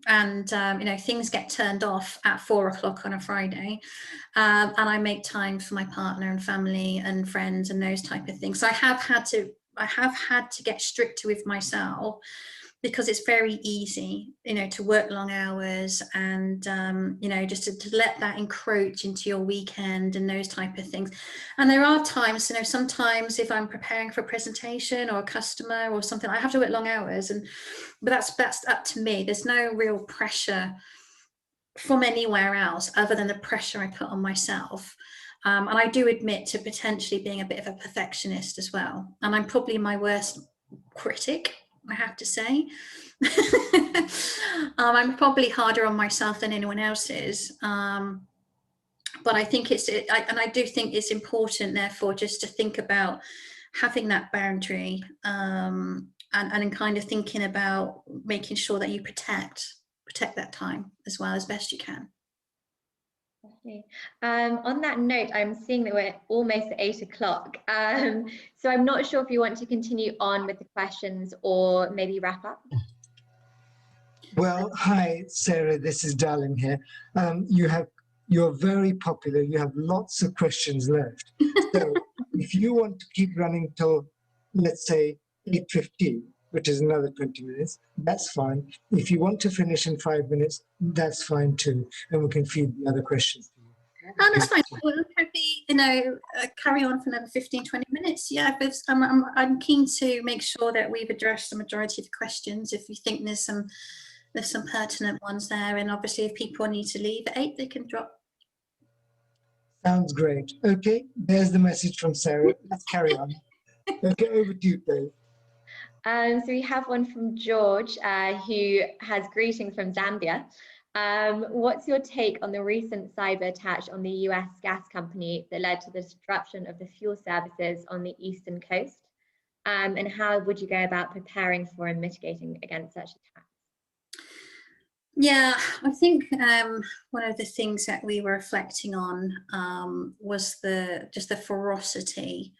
and you know, things get turned off at 4 o'clock on a Friday, and I make time for my partner and family and friends and those type of things. So I have had to get stricter with myself, because it's very easy, you know, to work long hours and, you know, just to let that encroach into your weekend and those type of things. And there are times, you know, sometimes if I'm preparing for a presentation or a customer or something, I have to work long hours, but that's up to me. There's no real pressure from anywhere else other than the pressure I put on myself. And I do admit to potentially being a bit of a perfectionist as well. And I'm probably my worst critic, I have to say. I'm probably harder on myself than anyone else is. But I think I do think it's important, therefore, just to think about having that boundary, and kind of thinking about making sure that you protect that time as well as best you can. On that note, I'm seeing that we're almost at 8 o'clock. So I'm not sure if you want to continue on with the questions or maybe wrap up. Well, hi, Sarah, this is Darling here. You're very popular. You have lots of questions left. So if you want to keep running till, let's say, 8:15, which is another 20 minutes, that's fine. If you want to finish in 5 minutes, that's fine too. And we can feed the other questions to you. Oh, that's fine. We'll probably, you know, carry on for another 15, 20 minutes. Yeah, I'm keen to make sure that we've addressed the majority of the questions. If you think there's some pertinent ones there, and obviously if people need to leave at 8, they can drop. Sounds great. Okay, there's the message from Sarah. Let's carry on. Okay, over to you, Dave. So we have one from George, who has greetings from Zambia. What's your take on the recent cyber attack on the US gas company that led to the disruption of the fuel services on the eastern coast? And how would you go about preparing for and mitigating against such attacks? Yeah, I think one of the things that we were reflecting on was just the ferocity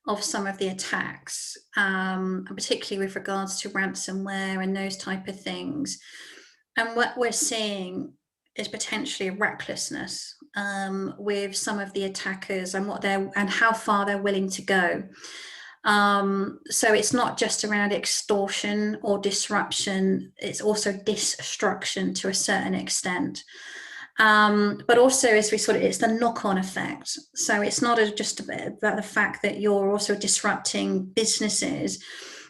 of some of the attacks, and particularly with regards to ransomware and those type of things. And what we're seeing is potentially a recklessness with some of the attackers and how far they're willing to go. So it's not just around extortion or disruption, it's also destruction to a certain extent. But also, as it's the knock-on effect. So it's not just about the fact that you're also disrupting businesses.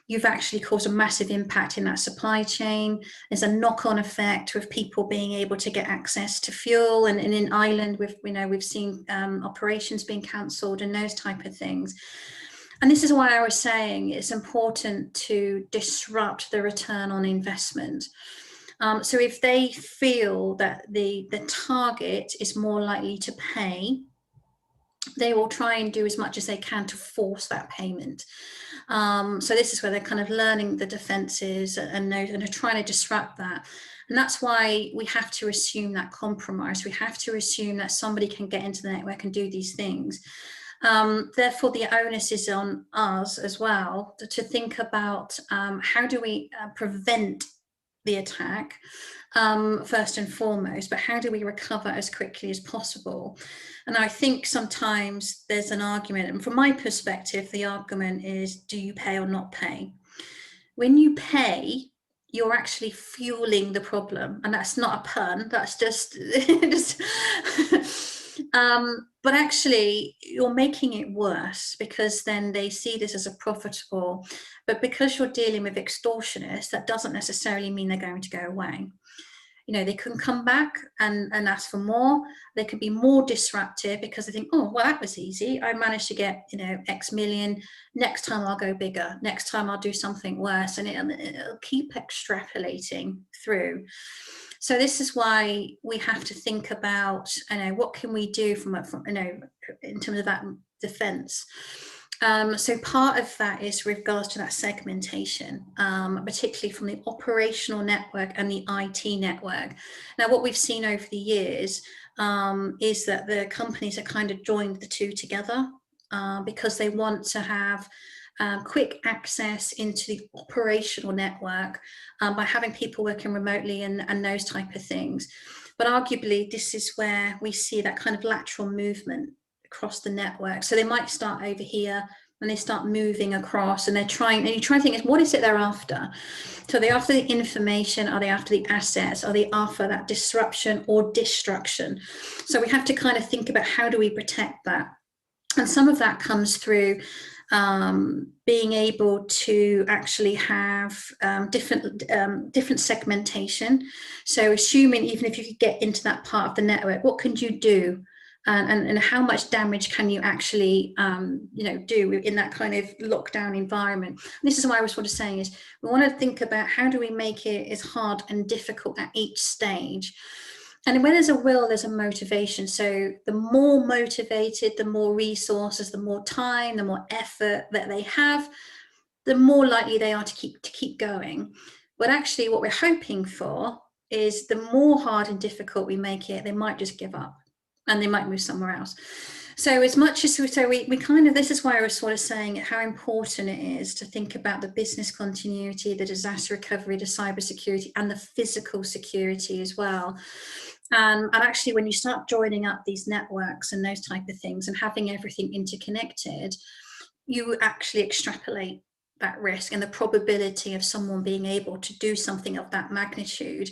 You've actually caused a massive impact in that supply chain. There's a knock-on effect with people being able to get access to fuel, and in Ireland, we've seen operations being cancelled and those type of things. And this is why I was saying it's important to disrupt the return on investment. So if they feel that the target is more likely to pay, they will try and do as much as they can to force that payment. So this is where they're kind of learning the defenses and are trying to disrupt that. And that's why we have to assume that compromise. We have to assume that somebody can get into the network and do these things. Therefore, the onus is on us as well to think about how do we prevent the attack first and foremost, but how do we recover as quickly as possible? And I think sometimes there's an argument, and from my perspective, the argument is, do you pay or not pay? When you pay, you're actually fueling the problem, and that's not a pun, that's just but actually you're making it worse, because then they see this as a profitable, but because you're dealing with extortionists, that doesn't necessarily mean they're going to go away. You know, they can come back and ask for more. They could be more disruptive because they think, oh, well, that was easy. I managed to get, X million. Next time I'll go bigger. Next time I'll do something worse. And it'll keep extrapolating through. So this is why we have to think about, what can we do in terms of that defense. So part of that is with regards to that segmentation, particularly from the operational network and the IT network. Now, what we've seen over the years is that the companies have kind of joined the two together because they want to have quick access into the operational network by having people working remotely and those type of things. But arguably, this is where we see that kind of lateral movement across the network. So they might start over here and they start moving across, and they're trying, and you try to think, what is it they're after? So are they after the information? Are they after the assets? Are they after that disruption or destruction? So we have to kind of think about, how do we protect that? And some of that comes through being able to actually have different segmentation. So assuming, even if you could get into that part of the network, what can you do? And how much damage can you actually do in that kind of lockdown environment? And this is why I was sort of saying is, we want to think about, how do we make it as hard and difficult at each stage? And when there's a will, there's a motivation. So the more motivated, the more resources, the more time, the more effort that they have, the more likely they are to keep going. But actually what we're hoping for is, the more hard and difficult we make it, they might just give up and they might move somewhere else. So as much as we kind of, this is why I was sort of saying how important it is to think about the business continuity, the disaster recovery, the cybersecurity, and the physical security as well. And actually, when you start joining up these networks and those type of things and having everything interconnected, you actually extrapolate that risk and the probability of someone being able to do something of that magnitude.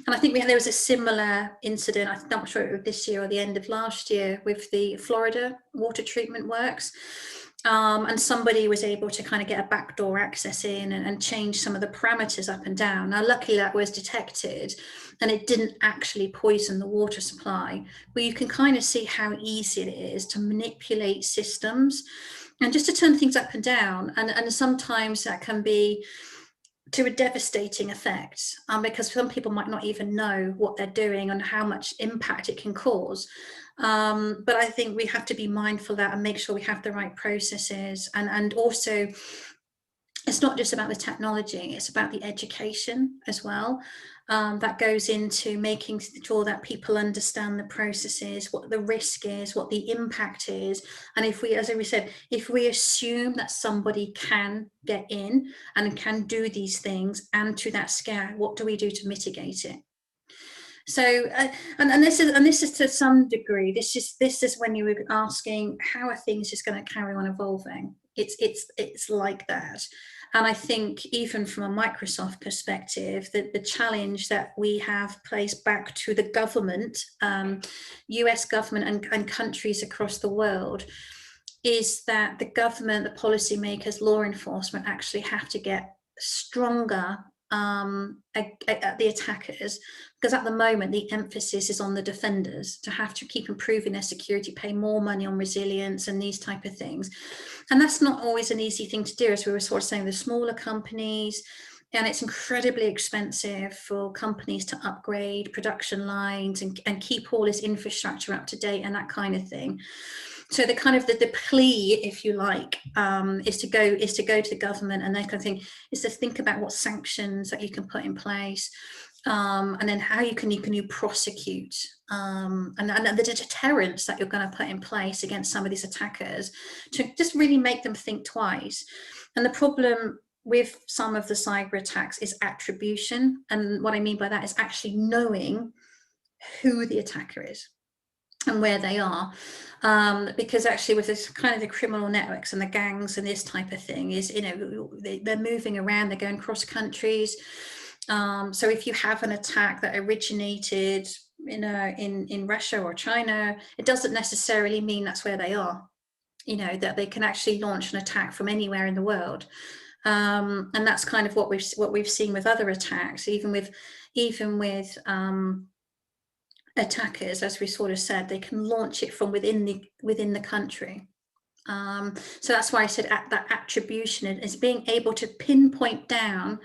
And I think there was a similar incident, I'm not sure it was this year or the end of last year, with the Florida water treatment works. And somebody was able to kind of get a backdoor access in and change some of the parameters up and down. Now, luckily that was detected and it didn't actually poison the water supply, but you can kind of see how easy it is to manipulate systems and just to turn things up and down. And sometimes that can be to a devastating effect, because some people might not even know what they're doing and how much impact it can cause. But I think we have to be mindful of that and make sure we have the right processes. And also, it's not just about the technology, it's about the education as well. That goes into making sure that people understand the processes, what the risk is, what the impact is. And if we, as we said, if we assume that somebody can get in and can do these things and to that scale, what do we do to mitigate it? So, and this is to some degree, this is when you were asking, how are things just going to carry on evolving? It's like that. And I think even from a Microsoft perspective, that the challenge that we have placed back to the government, US government and countries across the world, is that the government, the policymakers, law enforcement actually have to get stronger at the attackers, because at the moment the emphasis is on the defenders to have to keep improving their security, pay more money on resilience and these type of things. And that's not always an easy thing to do, as we were sort of saying, the smaller companies, and it's incredibly expensive for companies to upgrade production lines and keep all this infrastructure up to date and that kind of thing. So the kind of the plea, if you like, is to go to the government and that kind of thing, is to think about what sanctions that you can put in place, and then how can you prosecute, and the deterrence that you're going to put in place against some of these attackers, to just really make them think twice. And the problem with some of the cyber attacks is attribution, and what I mean by that is actually knowing who the attacker is and where they are, because actually with this kind of the criminal networks and the gangs and this type of thing is, they're moving around, they're going cross countries. So if you have an attack that originated in Russia or China, it doesn't necessarily mean that's where they are, that they can actually launch an attack from anywhere in the world. And that's kind of what we've seen with other attacks, even with attackers, as we sort of said, they can launch it from within the country. So that's why I said that attribution is being able to pinpoint down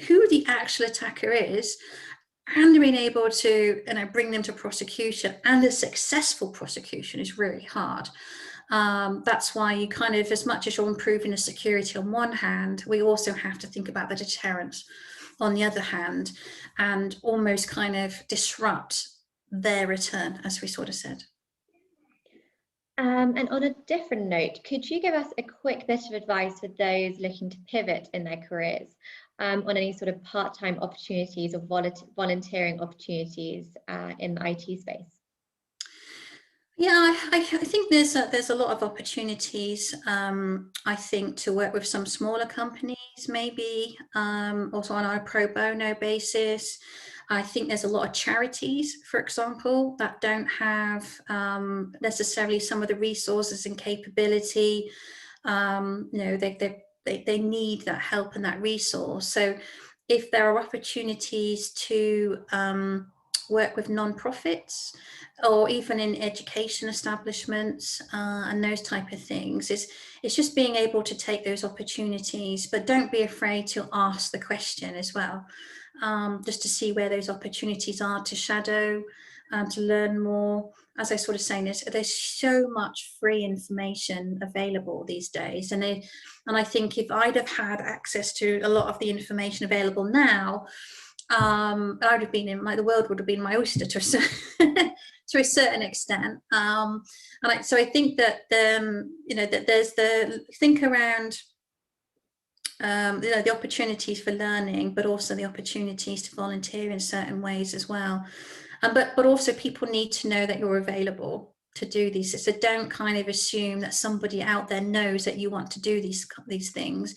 who the actual attacker is, and being able to bring them to prosecution, and a successful prosecution is really hard. That's why you kind of, as much as you're improving the security on one hand, we also have to think about the deterrence on the other hand, and almost kind of disrupt their return, as we sort of said. And on a different note, could you give us a quick bit of advice for those looking to pivot in their careers on any sort of part-time opportunities or volunteering opportunities in the IT space? Yeah, I think there's a lot of opportunities. I think to work with some smaller companies, maybe also on a pro bono basis. I think there's a lot of charities, for example, that don't have necessarily some of the resources and capability. They need that help and that resource. So if there are opportunities to work with non-profits or even in education establishments and those type of things, it's just being able to take those opportunities, but don't be afraid to ask the question as well, just to see where those opportunities are to shadow, to learn more. As I sort of saying, there's so much free information available these days, and I think if I'd have had access to a lot of the information available now, I would have been the world would have been my oyster to a certain extent. So I think that that there's think around the opportunities for learning, but also the opportunities to volunteer in certain ways as well. But also people need to know that you're available to do these. So don't kind of assume that somebody out there knows that you want to do these things.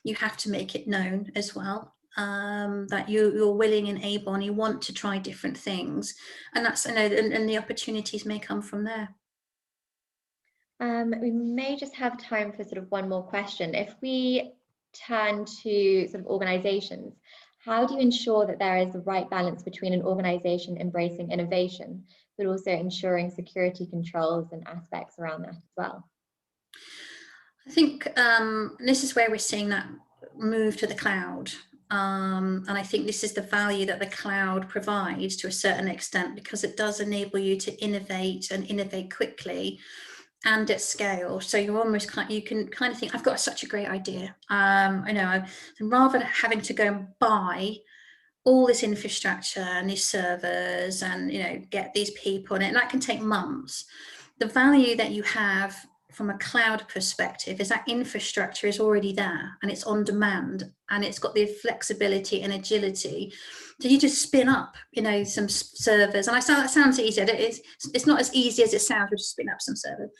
You have to make it known as well, that you're willing and able and you want to try different things. And that's, and the opportunities may come from there. We may just have time for sort of one more question. If we turn to sort of organizations, how do you ensure that there is the right balance between an organization embracing innovation, but also ensuring security controls and aspects around that as well? I think this is where we're seeing that move to the cloud. And I think this is the value that the cloud provides to a certain extent, because it does enable you to innovate and innovate quickly and at scale. So you're almost you can kind of think, I've got such a great idea. And rather than having to go and buy all this infrastructure and these servers and get these people in it, and that can take months. The value that you have from a cloud perspective is that infrastructure is already there and it's on demand and it's got the flexibility and agility. So you just spin up, some servers, and that sounds easy. It's not as easy as it sounds. We just spin up some servers,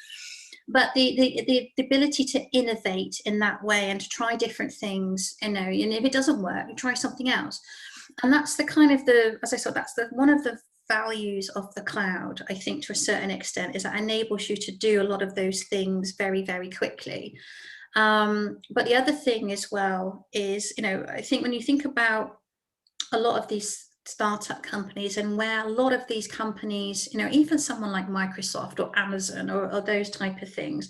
but the ability to innovate in that way and to try different things, and if it doesn't work, you try something else. And that's the kind of as I said, that's one of the values of the cloud, I think, to a certain extent, is that enables you to do a lot of those things very, very quickly. But the other thing as well is, I think when you think about a lot of these startup companies and where a lot of these companies, even someone like Microsoft or Amazon or those type of things,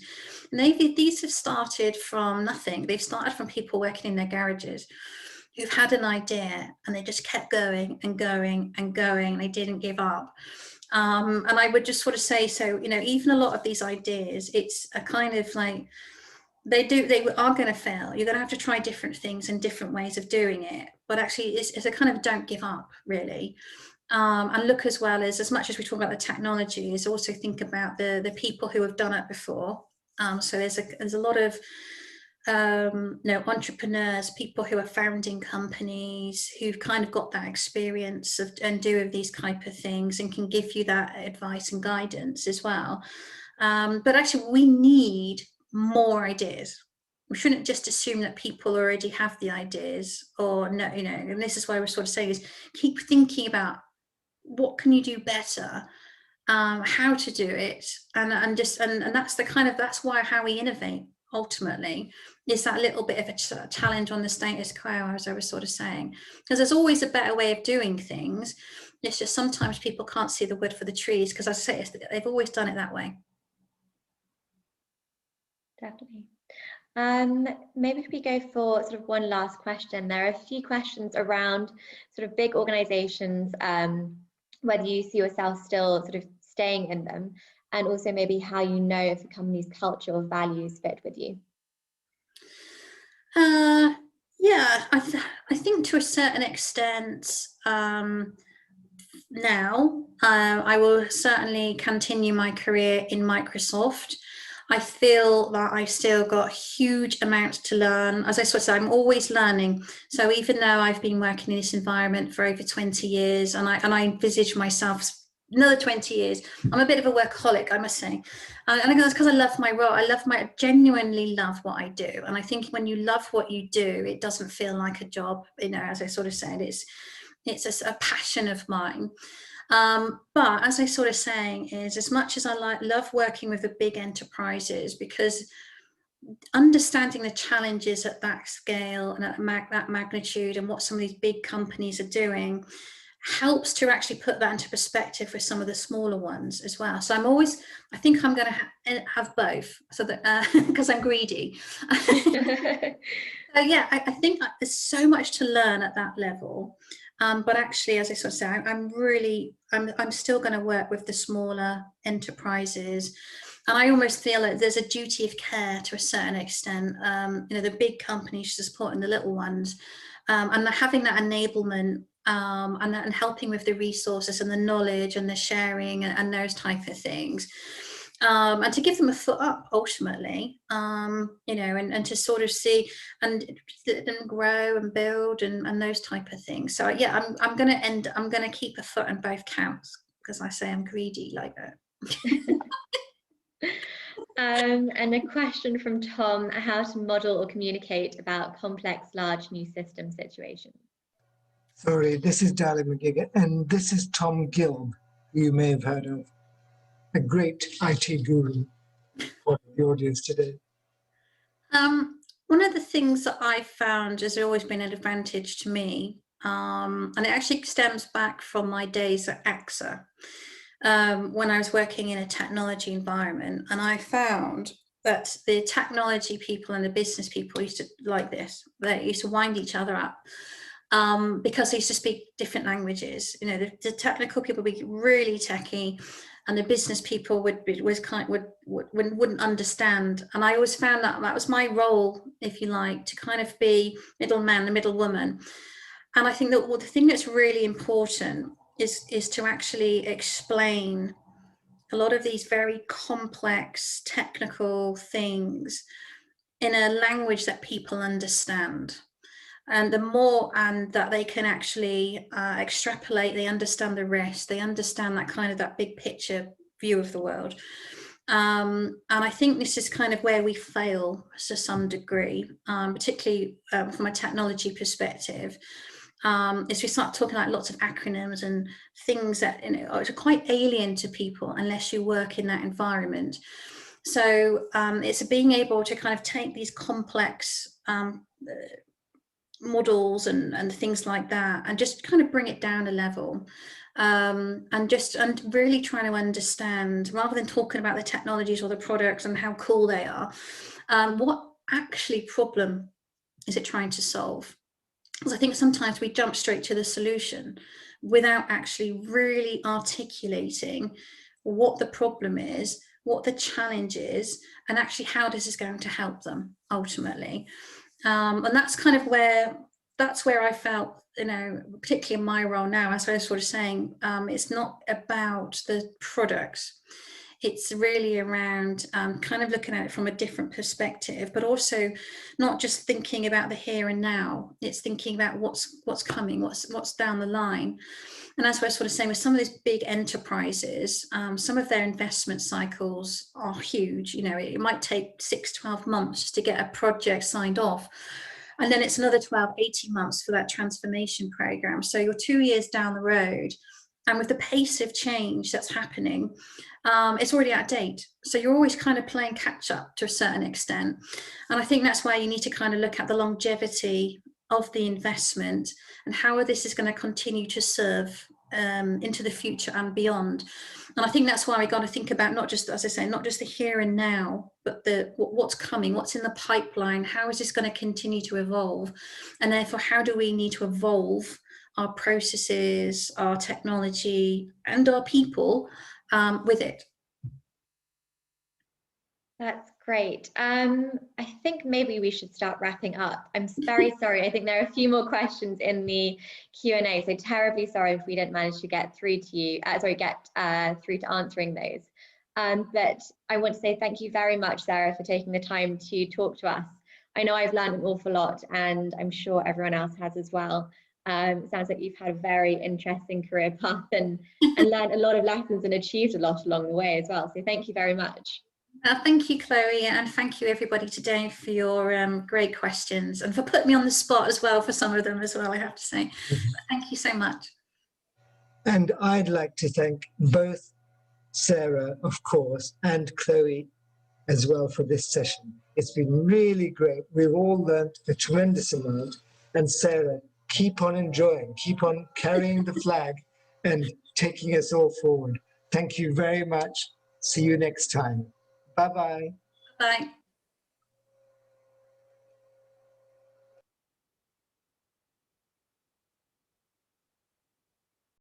these have started from nothing. They've started from people working in their garages who've had an idea and they just kept going and going and going. They didn't give up. And I would just sort of say, so, even a lot of these ideas, it's a kind of like, they are going to fail. You're going to have to try different things and different ways of doing it. But actually, it's a kind of don't give up, really. And look, as well as much as we talk about the technology, is also think about the people who have done it before. So there's a lot of entrepreneurs, people who are founding companies, who've kind of got that experience and do these type of things and can give you that advice and guidance as well. But actually, we need more ideas. We shouldn't just assume that people already have the ideas, or no, and this is why we're sort of saying is keep thinking about what can you do better, how to do it, and that's why how we innovate ultimately is that little bit of a challenge on the status quo, as I was sort of saying, because there's always a better way of doing things. It's just sometimes people can't see the wood for the trees, because as I say, they've always done it that way. Definitely. Maybe if we go for sort of one last question. There are a few questions around sort of big organizations, whether you see yourself still sort of staying in them, and also maybe how you know if a company's culture or values fit with you. Yeah, I think to a certain extent, now. I will certainly continue my career in Microsoft. I feel that I've still got huge amounts to learn. As I sort of said, I'm always learning. So even though I've been working in this environment for over 20 years, and I envisage myself another 20 years, I'm a bit of a workaholic, I must say. And I think that's because I love my role. I genuinely love what I do. And I think when you love what you do, it doesn't feel like a job. You know, as I sort of said, it's a passion of mine. But as I sort of saying is, as much as I love working with the big enterprises, because understanding the challenges at that scale and at that magnitude and what some of these big companies are doing helps to actually put that into perspective for some of the smaller ones as well. So I think I'm going to have both, so that because I'm greedy. So yeah, I think there's so much to learn at that level. But actually, as I sort of say, I'm still going to work with the smaller enterprises, and I almost feel like there's a duty of care to a certain extent. You know, the big companies supporting the little ones, and having that enablement, and helping with the resources and the knowledge and the sharing and those type of things. And to give them a foot up ultimately, you know, and to sort of see and them grow and build and those type of things. So yeah, I'm going to keep a foot in both camps, because I say I'm greedy like that. And a question from Tom: how to model or communicate about complex, large new system situations? Sorry, this is Darling McGigan, and this is Tom Gilb, who you may have heard of, a great IT guru for the audience today. One of the things that I've found has always been an advantage to me, and it actually stems back from my days at AXA, when I was working in a technology environment, and I found that the technology people and the business people used to like this. They used to wind each other up. Because they used to speak different languages. You know, the technical people would be really techie, and the business people wouldn't understand. And I always found that was my role, if you like, to kind of be middleman, the middle woman. And I think that the thing that's really important is to actually explain a lot of these very complex technical things in a language that people understand. And the more and that they can actually extrapolate, they understand the rest, they understand that kind of that big picture view of the world. And I think this is kind of where we fail to some degree, particularly from a technology perspective, is we start talking like lots of acronyms and things that, you know, are quite alien to people unless you work in that environment. So it's being able to kind of take these complex models and things like that, and just kind of bring it down a level, and really trying to understand, rather than talking about the technologies or the products and how cool they are, what actually problem is it trying to solve? Because I think sometimes we jump straight to the solution without actually really articulating what the problem is, what the challenge is, and actually how this is going to help them ultimately. And that's kind of where I felt, you know, particularly in my role now, as I was sort of saying, it's not about the products. It's really around kind of looking at it from a different perspective, but also not just thinking about the here and now. It's thinking about what's coming, what's down the line. And as we're sort of saying, with some of these big enterprises, some of their investment cycles are huge. You know, it might take 6-12 months to get a project signed off. And then it's another 12-18 months for that transformation program. So you're 2 years down the road. And with the pace of change that's happening, it's already out of date. So you're always kind of playing catch up to a certain extent. And I think that's why you need to kind of look at the longevity of the investment and how this is going to continue to serve into the future and beyond. And I think that's why we got to think about not just, as I say, not just the here and now, but what's coming, what's in the pipeline, how is this going to continue to evolve? And therefore, how do we need to evolve our processes, our technology, and our people with it? That's great. I think maybe we should start wrapping up. I'm very sorry. I think there are a few more questions in the Q&A, so terribly sorry if we didn't manage to get through to you, through to answering those. But I want to say thank you very much, Sarah, for taking the time to talk to us. I know I've learned an awful lot, and I'm sure everyone else has as well. It sounds like you've had a very interesting career path and learned a lot of lessons and achieved a lot along the way as well. So thank you very much. Thank you, Chloe, and thank you everybody today for your great questions and for putting me on the spot as well for some of them as well, I have to say. Thank you so much. And I'd like to thank both Sarah, of course, and Chloe as well for this session. It's been really great. We've all learned a tremendous amount. And Sarah, keep on enjoying, keep on carrying the flag and taking us all forward. Thank you very much. See you next time. Bye-bye. Bye.